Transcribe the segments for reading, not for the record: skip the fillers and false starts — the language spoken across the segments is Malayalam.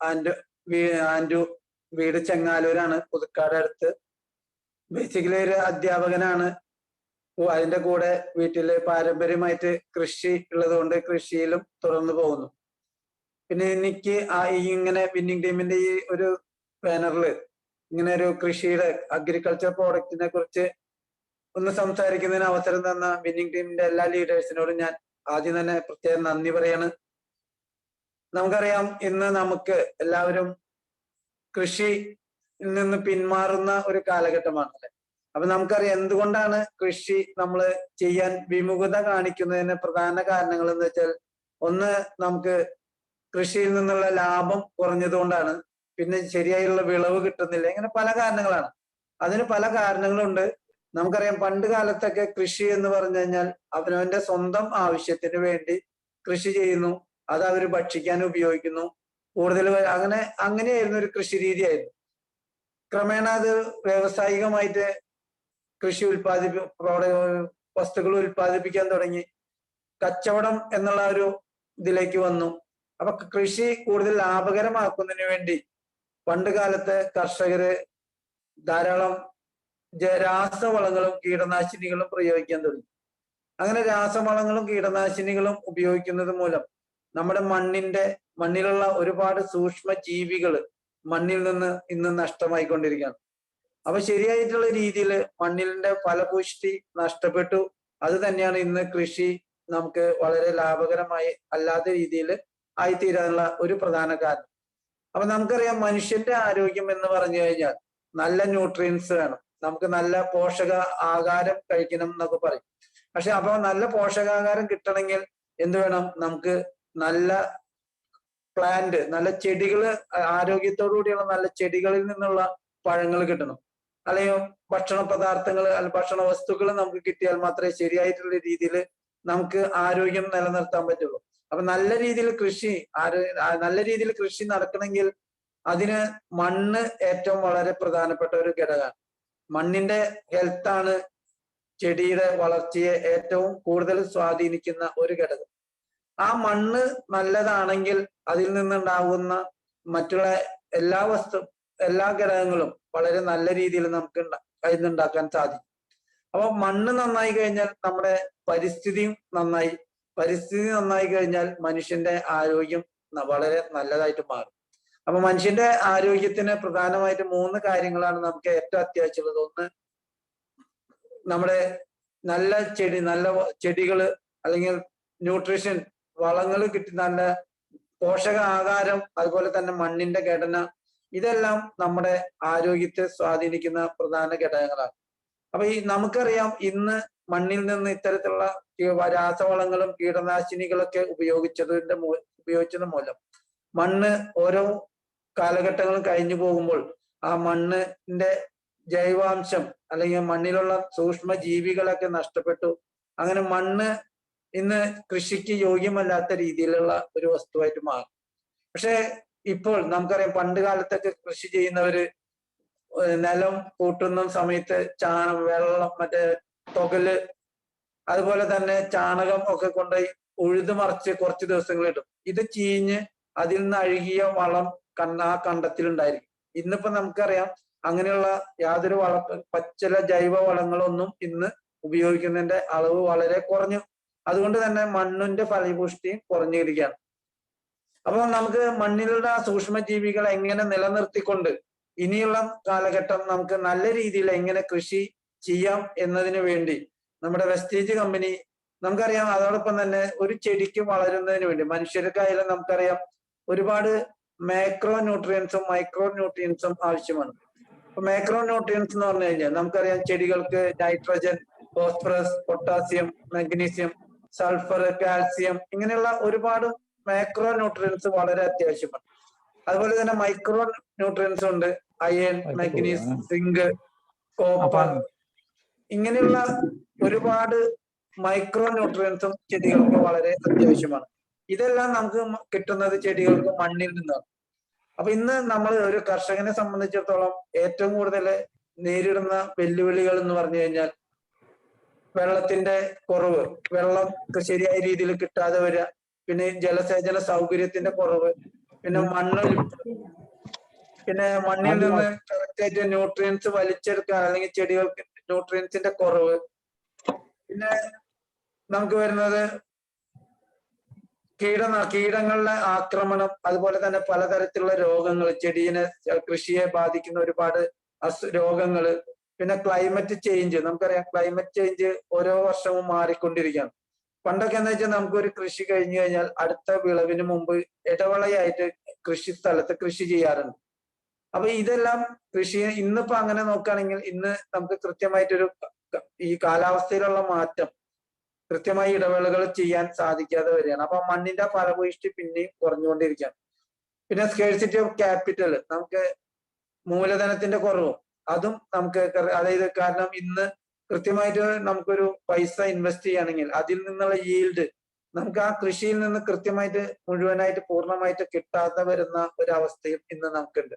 ആൻഡ് ആൻഡു, വീട് ചെങ്ങാലൂരാണ്, പുതുക്കാട് അടുത്ത്. ബേസിക്കലി ഒരു അധ്യാപകനാണ്. അതിന്റെ കൂടെ വീട്ടില് പാരമ്പര്യമായിട്ട് കൃഷി ഉള്ളത് കൊണ്ട് കൃഷിയിലും തുടർന്ന് പോകുന്നു. പിന്നെ എനിക്ക് ഇങ്ങനെ വിന്നിംഗ് ടീമിന്റെ ഈ ഒരു ബാനറില് ഇങ്ങനെ ഒരു കൃഷിയുടെ അഗ്രികൾച്ചർ പ്രോഡക്റ്റിനെ കുറിച്ച് ഒന്ന് സംസാരിക്കുന്നതിന് അവസരം തന്ന വിന്നിംഗ് ടീമിന്റെ എല്ലാ ലീഡേഴ്സിനോടും ഞാൻ ആദ്യം തന്നെ പ്രത്യേകം നന്ദി പറയാണ്. നമുക്കറിയാം, ഇന്ന് നമുക്ക് എല്ലാവരും കൃഷിയിൽ നിന്ന് പിന്മാറുന്ന ഒരു കാലഘട്ടമാണ് അല്ലെ. അപ്പൊ നമുക്കറിയാം എന്തുകൊണ്ടാണ് കൃഷി നമ്മൾ ചെയ്യാൻ വിമുഖത കാണിക്കുന്നതിന് പ്രധാന കാരണങ്ങൾ എന്ന് വെച്ചാൽ, ഒന്ന് നമുക്ക് കൃഷിയിൽ നിന്നുള്ള ലാഭം കുറഞ്ഞതുകൊണ്ടാണ്, പിന്നെ ശരിയായുള്ള വിളവ് കിട്ടുന്നില്ല, ഇങ്ങനെ പല കാരണങ്ങളാണ്. അതിന് പല കാരണങ്ങളുണ്ട്. നമുക്കറിയാം പണ്ട് കാലത്തൊക്കെ കൃഷി എന്ന് പറഞ്ഞു കഴിഞ്ഞാൽ അവനവന്റെ സ്വന്തം ആവശ്യത്തിന് വേണ്ടി കൃഷി ചെയ്യുന്നു, അത് അവർ ഭക്ഷിക്കാൻ ഉപയോഗിക്കുന്നു. കൂടുതൽ അങ്ങനെയായിരുന്നു ഒരു കൃഷി രീതിയായിരുന്നു. ക്രമേണ അത് വ്യാവസായികമായിട്ട് കൃഷി വസ്തുക്കൾ ഉൽപ്പാദിപ്പിക്കാൻ തുടങ്ങി, കച്ചവടം എന്നുള്ള ഒരു ഇതിലേക്ക് വന്നു. അപ്പൊ കൃഷി കൂടുതൽ ലാഭകരമാക്കുന്നതിന് വേണ്ടി പണ്ട് കാലത്ത് കർഷകര് ധാരാളം രാസവളങ്ങളും കീടനാശിനികളും പ്രയോഗിക്കാൻ തുടങ്ങി. അങ്ങനെ രാസവളങ്ങളും കീടനാശിനികളും ഉപയോഗിക്കുന്നത് മൂലം നമ്മുടെ മണ്ണിലുള്ള ഒരുപാട് സൂക്ഷ്മ ജീവികൾ മണ്ണിൽ നിന്ന് ഇന്ന് നഷ്ടമായിക്കൊണ്ടിരിക്കുകയാണ്. അപ്പൊ ശരിയായിട്ടുള്ള രീതിയിൽ മണ്ണിന്റെ ഫലപുഷ്ടി നഷ്ടപ്പെട്ടു. അത് തന്നെയാണ് ഇന്ന് കൃഷി നമുക്ക് വളരെ ലാഭകരമായി അല്ലാത്ത രീതിയിൽ ആയിത്തീരാനുള്ള ഒരു പ്രധാന കാരണം. അപ്പൊ നമുക്കറിയാം മനുഷ്യന്റെ ആരോഗ്യം എന്ന് പറഞ്ഞു കഴിഞ്ഞാൽ നല്ല ന്യൂട്രിയൻസ് വേണം, നമുക്ക് നല്ല പോഷക ആഹാരം കഴിക്കണം എന്നൊക്കെ പറയും. പക്ഷെ അപ്പൊ നല്ല പോഷകാഹാരം കിട്ടണമെങ്കിൽ എന്ത് വേണം? നമുക്ക് നല്ല പ്ലാന്റ്, നല്ല ചെടികള്, ആരോഗ്യത്തോടു കൂടിയുള്ള നല്ല ചെടികളിൽ നിന്നുള്ള പഴങ്ങൾ കിട്ടണം. അല്ലെങ്കിൽ ഭക്ഷണ പദാർത്ഥങ്ങൾ, ഭക്ഷണ വസ്തുക്കൾ നമുക്ക് കിട്ടിയാൽ മാത്രമേ ശരിയായിട്ടുള്ള രീതിയിൽ നമുക്ക് ആരോഗ്യം നിലനിർത്താൻ പറ്റുള്ളൂ. അപ്പൊ നല്ല രീതിയിൽ കൃഷി നടക്കണമെങ്കിൽ അതിന് മണ്ണ് ഏറ്റവും വളരെ പ്രധാനപ്പെട്ട ഒരു ഘടകമാണ്. മണ്ണിന്റെ ഹെൽത്താണ് ചെടിയുടെ വളർച്ചയെ ഏറ്റവും കൂടുതൽ സ്വാധീനിക്കുന്ന ഒരു ഘടകം. ആ മണ്ണ് നല്ലതാണെങ്കിൽ അതിൽ നിന്നുണ്ടാകുന്ന മറ്റുള്ള എല്ലാ ഘടകങ്ങളും വളരെ നല്ല രീതിയിൽ നമുക്ക് ഉണ്ടാക്കാൻ സാധിക്കും. അപ്പൊ മണ്ണ് നന്നായി കഴിഞ്ഞാൽ നമ്മുടെ പരിസ്ഥിതിയും നന്നായി. പരിസ്ഥിതി നന്നായി കഴിഞ്ഞാൽ മനുഷ്യന്റെ ആരോഗ്യം വളരെ നല്ലതായിട്ട് മാറും. അപ്പൊ മനുഷ്യന്റെ ആരോഗ്യത്തിന് പ്രധാനമായിട്ട് 3 കാര്യങ്ങളാണ് നമുക്ക് ഏറ്റവും അത്യാവശ്യമുള്ളത്. ഒന്ന്, നമ്മുടെ നല്ല ചെടികള് അല്ലെങ്കിൽ ന്യൂട്രീഷൻ വളങ്ങൾ കിട്ടി, നല്ല പോഷക ആഹാരം, അതുപോലെ തന്നെ മണ്ണിന്റെ ഘടന, ഇതെല്ലാം നമ്മുടെ ആരോഗ്യത്തെ സ്വാധീനിക്കുന്ന പ്രധാന ഘടകങ്ങളാണ്. അപ്പൊ നമുക്കറിയാം ഇന്ന് മണ്ണിൽ നിന്ന് ഇത്തരത്തിലുള്ള രാസവളങ്ങളും കീടനാശിനികളൊക്കെ ഉപയോഗിച്ചത് മൂലം മണ്ണ് ഓരോ കാലഘട്ടങ്ങളും കഴിഞ്ഞു പോകുമ്പോൾ ആ മണ്ണിന്റെ ജൈവാംശം അല്ലെങ്കിൽ മണ്ണിലുള്ള സൂക്ഷ്മ ജീവികളൊക്കെ നഷ്ടപ്പെട്ടു. അങ്ങനെ മണ്ണ് ഇന്ന് കൃഷിക്ക് യോഗ്യമല്ലാത്ത രീതിയിലുള്ള ഒരു വസ്തുവായിട്ട് മാറും. പക്ഷെ ഇപ്പോൾ നമുക്കറിയാം പണ്ട് കാലത്തൊക്കെ കൃഷി ചെയ്യുന്നവര് നിലം കൂട്ടുന്ന സമയത്ത് വെള്ളം, മറ്റേ തൊകല്, അതുപോലെ തന്നെ ചാണകം ഒക്കെ കൊണ്ടുപോയി ഉഴുതുമറിച്ച് കുറച്ച് ദിവസങ്ങൾ ഇടും. ഇത് ചീഞ്ഞ് അതിൽ നിന്ന് അഴുകിയ വളം ആ കണ്ടത്തിലുണ്ടായിരിക്കും. ഇന്നിപ്പോ നമുക്കറിയാം അങ്ങനെയുള്ള യാതൊരു പച്ചില ജൈവ വളങ്ങളൊന്നും ഇന്ന് ഉപയോഗിക്കുന്നതിന്റെ അളവ് വളരെ കുറഞ്ഞു. അതുകൊണ്ട് തന്നെ മണ്ണിന്റെ ഫലപുഷ്ടിയും കുറഞ്ഞിരിക്കുകയാണ്. അപ്പൊ നമുക്ക് മണ്ണിലുള്ള സൂക്ഷ്മജീവികളെ എങ്ങനെ നിലനിർത്തിക്കൊണ്ട് ഇനിയുള്ള കാലഘട്ടം നമുക്ക് നല്ല രീതിയിൽ എങ്ങനെ കൃഷി ചെയ്യാം എന്നതിന് വേണ്ടി നമ്മുടെ വെസ്റ്റേജ് കമ്പനി, നമുക്കറിയാം അതോടൊപ്പം തന്നെ ഒരു ചെടിക്ക് വളരുന്നതിന് വേണ്ടി മനുഷ്യർക്കായാലും നമുക്കറിയാം ഒരുപാട് മാക്രോ ന്യൂട്രിയൻസും മൈക്രോ ന്യൂട്രിയൻസും ആവശ്യമാണ്. അപ്പൊ മാക്രോ ന്യൂട്രിയൻസ് എന്ന് പറഞ്ഞു കഴിഞ്ഞാൽ നമുക്കറിയാം ചെടികൾക്ക് nitrogen, phosphorus, potassium, magnesium, sulphur, calcium, ഇങ്ങനെയുള്ള ഒരുപാട് മാക്രോ ന്യൂട്രിയൻസ് വളരെ അത്യാവശ്യമാണ്. അതുപോലെ തന്നെ മൈക്രോ ന്യൂട്രിയൻസ് ഉണ്ട്, അയൺ, മാഗ്നീസ്, സിങ്ക്, കോപ്പർ, ഇങ്ങനെയുള്ള ഒരുപാട് മൈക്രോ ന്യൂട്രിയൻസും ചെടികൾക്ക് വളരെ അത്യാവശ്യമാണ്. ഇതെല്ലാം നമുക്ക് കിട്ടുന്നത് ചെടികൾക്ക് മണ്ണിൽ നിന്നാണ്. അപ്പൊ ഇന്ന് നമ്മൾ ഒരു കർഷകനെ സംബന്ധിച്ചിടത്തോളം ഏറ്റവും കൂടുതൽ നേരിടുന്ന വെല്ലുവിളികൾ എന്ന് പറഞ്ഞു കഴിഞ്ഞാൽ വെള്ളത്തിന്റെ കുറവ്, വെള്ളം ശരിയായ രീതിയിൽ കിട്ടാതെ വരിക, പിന്നെ ജലസേചന സൗകര്യത്തിന്റെ കുറവ്, പിന്നെ മണ്ണൊലിപ്പ്, പിന്നെ മണ്ണിൽ നിന്ന് കറക്റ്റ് ആയിട്ട് ന്യൂട്രിയൻസ് വലിച്ചെടുക്കാൻ അല്ലെങ്കിൽ ചെടികൾക്ക് ന്യൂട്രിയൻസിന്റെ കുറവ്. പിന്നെ നമുക്ക് വരുന്നത് കീടങ്ങളുടെ ആക്രമണം, അതുപോലെ തന്നെ പലതരത്തിലുള്ള രോഗങ്ങൾ, ചെടീനെ കൃഷിയെ ബാധിക്കുന്ന ഒരുപാട് രോഗങ്ങള്. പിന്നെ ക്ലൈമറ്റ് ചേഞ്ച്, നമുക്കറിയാം ക്ലൈമറ്റ് ചേഞ്ച് ഓരോ വർഷവും മാറിക്കൊണ്ടിരിക്കുകയാണ്. പണ്ടൊക്കെ എന്താ വെച്ചാൽ നമുക്കൊരു കൃഷി കഴിഞ്ഞു കഴിഞ്ഞാൽ അടുത്ത വിളവിന് മുമ്പ് ഇടവേളയായിട്ട് കൃഷി സ്ഥലത്ത് കൃഷി ചെയ്യാറുണ്ട്. അപ്പൊ ഇതെല്ലാം കൃഷി ഇന്നിപ്പോ അങ്ങനെ നോക്കുകയാണെങ്കിൽ ഇന്ന് നമുക്ക് കൃത്യമായിട്ടൊരു ഈ കാലാവസ്ഥയിലുള്ള മാറ്റം കൃത്യമായി ഇടവേളകൾ ചെയ്യാൻ സാധിക്കാതെ വരികയാണ്. അപ്പൊ മണ്ണിന്റെ ഫലഭൂയിഷ്ടി പിന്നെയും കുറഞ്ഞുകൊണ്ടിരിക്കുകയാണ്. പിന്നെ സ്കേഴ്സിറ്റി ഓഫ് ക്യാപിറ്റൽ, നമുക്ക് മൂലധനത്തിന്റെ കുറവും അതും നമുക്ക്, അതായത് കാരണം ഇന്ന് കൃത്യമായിട്ട് നമുക്കൊരു പൈസ ഇൻവെസ്റ്റ് ചെയ്യുകയാണെങ്കിൽ അതിൽ നിന്നുള്ള ഈൽഡ് നമുക്ക് ആ കൃഷിയിൽ നിന്ന് കൃത്യമായിട്ട് മുഴുവനായിട്ട് പൂർണ്ണമായിട്ട് കിട്ടാതെ വരുന്ന ഒരു അവസ്ഥയും ഇന്ന് നമുക്കുണ്ട്.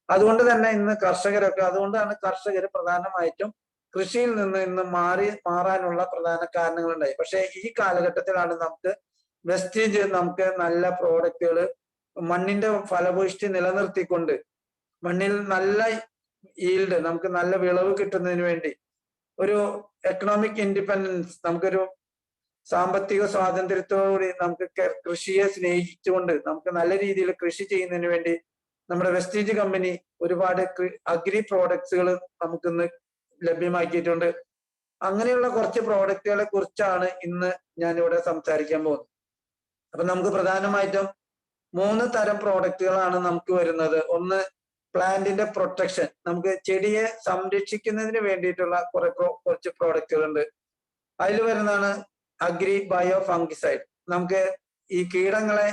അതുകൊണ്ട് തന്നെ ഇന്ന് കർഷകരൊക്കെ, അതുകൊണ്ടാണ് കർഷകർ പ്രധാനമായിട്ടും കൃഷിയിൽ നിന്ന് ഇന്ന് മാറാനുള്ള പ്രധാന കാരണങ്ങളുണ്ടായി. പക്ഷെ ഈ കാലഘട്ടത്തിലാണ് നമുക്ക് വെസ്റ്റേജ്, നമുക്ക് നല്ല പ്രോഡക്റ്റുകൾ മണ്ണിന്റെ ഫലഭൂയിഷ്ടി നിലനിർത്തിക്കൊണ്ട് മണ്ണിൽ നല്ല ഈൽഡ്, നമുക്ക് നല്ല വിളവ് കിട്ടുന്നതിന് വേണ്ടി ഒരു എക്കണോമിക് ഇൻഡിപെൻഡൻസ്, നമുക്കൊരു സാമ്പത്തിക സ്വാതന്ത്ര്യത്തോടുകൂടി നമുക്ക് കൃഷിയെ സ്നേഹിച്ചുകൊണ്ട് നമുക്ക് നല്ല രീതിയിൽ കൃഷി ചെയ്യുന്നതിന് വേണ്ടി നമ്മുടെ വെസ്റ്റേജ് കമ്പനി ഒരുപാട് അഗ്രി പ്രോഡക്ട്സുകൾ നമുക്കിന്ന് ലഭ്യമാക്കിയിട്ടുണ്ട്. അങ്ങനെയുള്ള കുറച്ച് പ്രോഡക്റ്റുകളെ കുറിച്ചാണ് ഇന്ന് ഞാനിവിടെ സംസാരിക്കാൻ പോകുന്നത്. അപ്പൊ നമുക്ക് പ്രധാനമായിട്ടും 3 തരം പ്രോഡക്റ്റുകളാണ് നമുക്ക് വരുന്നത്. ഒന്ന് പ്ലാന്റിന്റെ പ്രൊട്ടക്ഷൻ, നമുക്ക് ചെടിയെ സംരക്ഷിക്കുന്നതിന് വേണ്ടിയിട്ടുള്ള കുറച്ച് പ്രോഡക്റ്റുകളുണ്ട്. അതിൽ വരുന്നതാണ് അഗ്രി ബയോ ഫംഗിസൈഡ്. നമുക്ക് ഈ കീടങ്ങളിൽ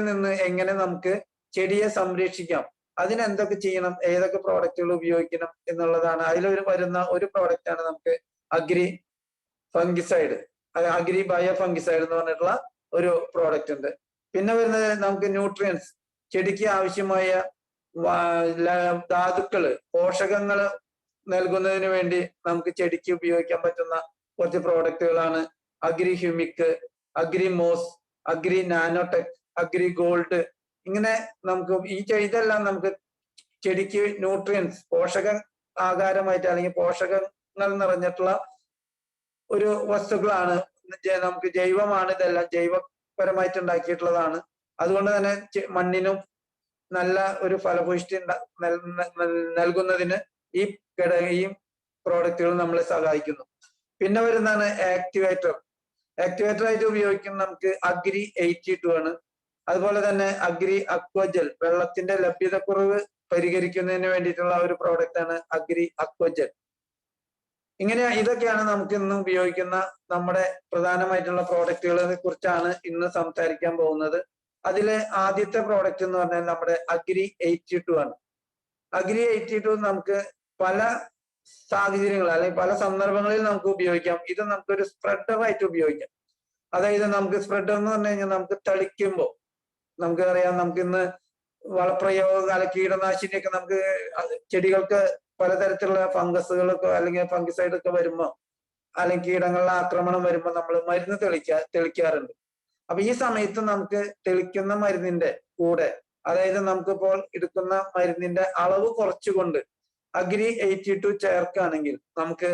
നിന്ന് എങ്ങനെ നമുക്ക് ചെടിയെ സംരക്ഷിക്കാം, അതിനെന്തൊക്കെ ചെയ്യണം, ഏതൊക്കെ പ്രോഡക്റ്റുകൾ ഉപയോഗിക്കണം എന്നുള്ളതാണ്. അതിൽ വരുന്ന ഒരു പ്രോഡക്റ്റ് ആണ് നമുക്ക് agri fungicide, agri bio fungicide എന്ന് പറഞ്ഞിട്ടുള്ള ഒരു പ്രോഡക്റ്റ് ഉണ്ട്. പിന്നെ വരുന്നത് നമുക്ക് ന്യൂട്രിയൻസ്, ചെടിക്ക് ആവശ്യമായ ധാതുക്കള്, പോഷകങ്ങള് നൽകുന്നതിന് വേണ്ടി നമുക്ക് ചെടിക്ക് ഉപയോഗിക്കാൻ പറ്റുന്ന കുറച്ച് പ്രോഡക്റ്റുകളാണ് agri humic, agri moss, agri nanotech, agri gold. ഇങ്ങനെ നമുക്ക് ഇതെല്ലാം നമുക്ക് ചെടിക്ക് ന്യൂട്രിയൻസ്, പോഷക ആകാരമായിട്ട് അല്ലെങ്കിൽ പോഷകങ്ങൾ നിറഞ്ഞിട്ടുള്ള ഒരു വസ്തുക്കളാണ്. നമുക്ക് ജൈവമാണ്, ഇതെല്ലാം ജൈവപരമായിട്ട് ഉണ്ടാക്കിയിട്ടുള്ളതാണ്. അതുകൊണ്ട് തന്നെ മണ്ണിനും നല്ല ഒരു ഫലഭൂയിഷ്ടി നൽകുന്നതിന് ഈ പ്രോഡക്റ്റുകൾ നമ്മളെ സഹായിക്കുന്നു. പിന്നെ വരുന്നതാണ് ആക്ടിവേറ്റർ. ആക്ടിവേറ്റർ ആയിട്ട് ഉപയോഗിക്കുന്ന നമുക്ക് അഗ്രി 82 ആണ്. അതുപോലെ തന്നെ അഗ്രി അക്വജൽ, വെള്ളത്തിന്റെ ലഭ്യതക്കുറവ് പരിഹരിക്കുന്നതിന് വേണ്ടിയിട്ടുള്ള ഒരു പ്രോഡക്റ്റ് ആണ് അഗ്രി അക്വജൽ. ഇതൊക്കെയാണ് നമുക്ക് ഇന്ന് ഉപയോഗിക്കുന്ന നമ്മുടെ പ്രധാനമായിട്ടുള്ള പ്രോഡക്റ്റുകളെ കുറിച്ചാണ് ഇന്ന് സംസാരിക്കാൻ പോകുന്നത്. അതിലെ ആദ്യത്തെ പ്രോഡക്റ്റ് എന്ന് പറഞ്ഞാൽ നമ്മുടെ അഗ്രി 82 ആണ്. അഗ്രി 82 നമുക്ക് പല സാഹചര്യങ്ങൾ അല്ലെങ്കിൽ പല സന്ദർഭങ്ങളിൽ നമുക്ക് ഉപയോഗിക്കാം. ഇത് നമുക്കൊരു സ്പ്രെഡറായിട്ട് ഉപയോഗിക്കാം. അതായത് നമുക്ക് സ്പ്രെഡർ എന്ന് പറഞ്ഞു കഴിഞ്ഞാൽ നമുക്ക് തളിക്കുമ്പോൾ നമുക്കറിയാം, നമുക്ക് ഇന്ന് വളപ്രയോഗം കീടനാശിനിയൊക്കെ നമുക്ക് ചെടികൾക്ക് പലതരത്തിലുള്ള ഫംഗസുകളൊക്കെ അല്ലെങ്കിൽ ഫംഗിസൈഡ് ഒക്കെ വരുമ്പോൾ അല്ലെങ്കിൽ കീടങ്ങളുടെ ആക്രമണം വരുമ്പോൾ നമ്മൾ മരുന്ന് തെളിക്കാറുണ്ട്. അപ്പൊ ഈ സമയത്ത് നമുക്ക് തെളിക്കുന്ന മരുന്നിന്റെ കൂടെ, അതായത് നമുക്കിപ്പോൾ എടുക്കുന്ന മരുന്നിന്റെ അളവ് കുറച്ചുകൊണ്ട് അഗ്രി 82 ചേർക്കുകയാണെങ്കിൽ നമുക്ക്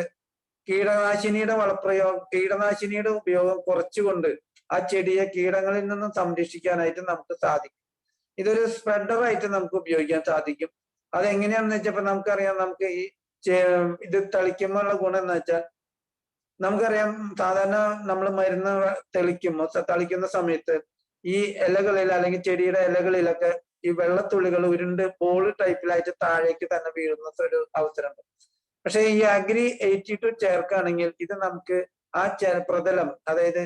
കീടനാശിനിയുടെ ഉപയോഗം കുറച്ചുകൊണ്ട് ആ ചെടിയെ കീടങ്ങളിൽ നിന്നും സംരക്ഷിക്കാനായിട്ട് നമുക്ക് സാധിക്കും. ഇതൊരു സ്പ്രെഡറായിട്ട് നമുക്ക് ഉപയോഗിക്കാൻ സാധിക്കും. അതെങ്ങനെയാണെന്ന് വെച്ചപ്പോ നമുക്കറിയാം, നമുക്ക് ഇത് തളിക്കുമ്പോഴുള്ള ഗുണം എന്ന് വെച്ചാൽ നമുക്കറിയാം, സാധാരണ നമ്മൾ മരുന്ന് തളിക്കുന്ന സമയത്ത് ഈ ഇലകളിൽ അല്ലെങ്കിൽ ചെടിയുടെ ഇലകളിലൊക്കെ ഈ വെള്ളത്തുള്ളികൾ ഉരുണ്ട് ബോൾ ടൈപ്പിലായിട്ട് താഴേക്ക് തന്നെ വീഴുന്ന ഒരു അവസരമുണ്ട്. പക്ഷെ ഈ അഗ്രി 82 ചേർക്കുകയാണെങ്കിൽ ഇത് നമുക്ക് ആ പ്രതലം, അതായത്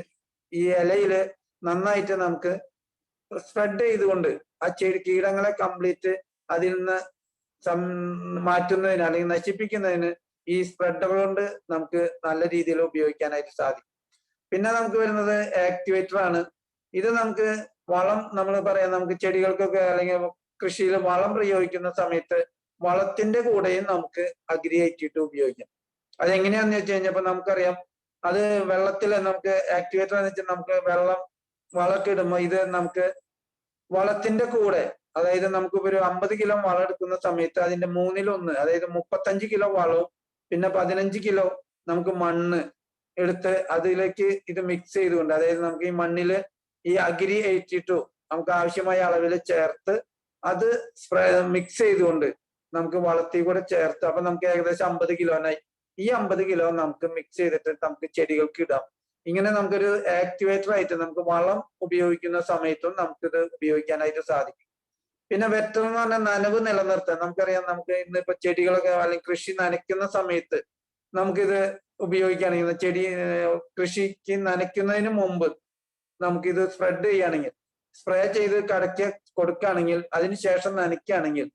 ഈ ഇലയില് നന്നായിട്ട് നമുക്ക് സ്പ്രെഡ് ചെയ്തുകൊണ്ട് ആ കീടങ്ങളെ കംപ്ലീറ്റ് അതിൽ നിന്ന് മാറ്റുന്നതിന് അല്ലെങ്കിൽ നശിപ്പിക്കുന്നതിന് ഈ സ്പ്രെഡർ കൊണ്ട് നമുക്ക് നല്ല രീതിയിൽ ഉപയോഗിക്കാനായിട്ട് സാധിക്കും. പിന്നെ നമുക്ക് വരുന്നത് ആക്ടിവേറ്റർ ആണ്. ഇത് നമുക്ക് വളം, നമ്മൾ പറയാം, നമുക്ക് ചെടികൾക്കൊക്കെ അല്ലെങ്കിൽ കൃഷിയിൽ വളം പ്രയോഗിക്കുന്ന സമയത്ത് വളത്തിന്റെ കൂടെയും നമുക്ക് അഗ്രി 82 ഉപയോഗിക്കാം. അതെങ്ങനെയാന്ന് വെച്ച് കഴിഞ്ഞപ്പോ നമുക്കറിയാം, അത് വെള്ളത്തിൽ നമുക്ക് ആക്ടിവേറ്റർ എന്ന് വെച്ചാൽ നമുക്ക് വളമൊക്കെ ഇടുമ്പോൾ ഇത് നമുക്ക് വളത്തിന്റെ കൂടെ, അതായത് നമുക്കിപ്പോ ഒരു 50 കിലോ വളം എടുക്കുന്ന സമയത്ത് അതിന്റെ 1/3, അതായത് 35 കിലോ വളവും പിന്നെ 15 കിലോ നമുക്ക് മണ്ണ് എടുത്ത് അതിലേക്ക് ഇത് മിക്സ് ചെയ്തുകൊണ്ട്, അതായത് നമുക്ക് ഈ മണ്ണില് ഈ അഗ്രി 82 നമുക്ക് ആവശ്യമായ അളവിൽ ചേർത്ത് അത് മിക്സ് ചെയ്തുകൊണ്ട് നമുക്ക് വളത്തിൽ കൂടെ ചേർത്ത്, അപ്പൊ നമുക്ക് ഏകദേശം 50 കിലോനായി. ഈ 50 കിലോ നമുക്ക് മിക്സ് ചെയ്തിട്ട് നമുക്ക് ചെടികൾക്ക് ഇടാം. ഇങ്ങനെ നമുക്കൊരു ആക്ടിവേറ്റർ ആയിട്ട് നമുക്ക് വളം ഉപയോഗിക്കുന്ന സമയത്തും നമുക്കിത് ഉപയോഗിക്കാനായിട്ട് സാധിക്കും. പിന്നെ വെറ്റർ എന്ന് പറഞ്ഞാൽ നനവ് നിലനിർത്താൻ. നമുക്കറിയാം, നമുക്ക് ഇന്നിപ്പോ ചെടികളൊക്കെ അല്ലെങ്കിൽ കൃഷി നനയ്ക്കുന്ന സമയത്ത് നമുക്കിത് ഉപയോഗിക്കുകയാണെങ്കിൽ, കൃഷിക്ക് നനയ്ക്കുന്നതിന് മുമ്പ് നമുക്കിത് സ്പ്രെഡ് ചെയ്യുകയാണെങ്കിൽ, സ്പ്രേ ചെയ്ത് കടക്കി കൊടുക്കുകയാണെങ്കിൽ അതിനുശേഷം നനയ്ക്കുകയാണെങ്കിൽ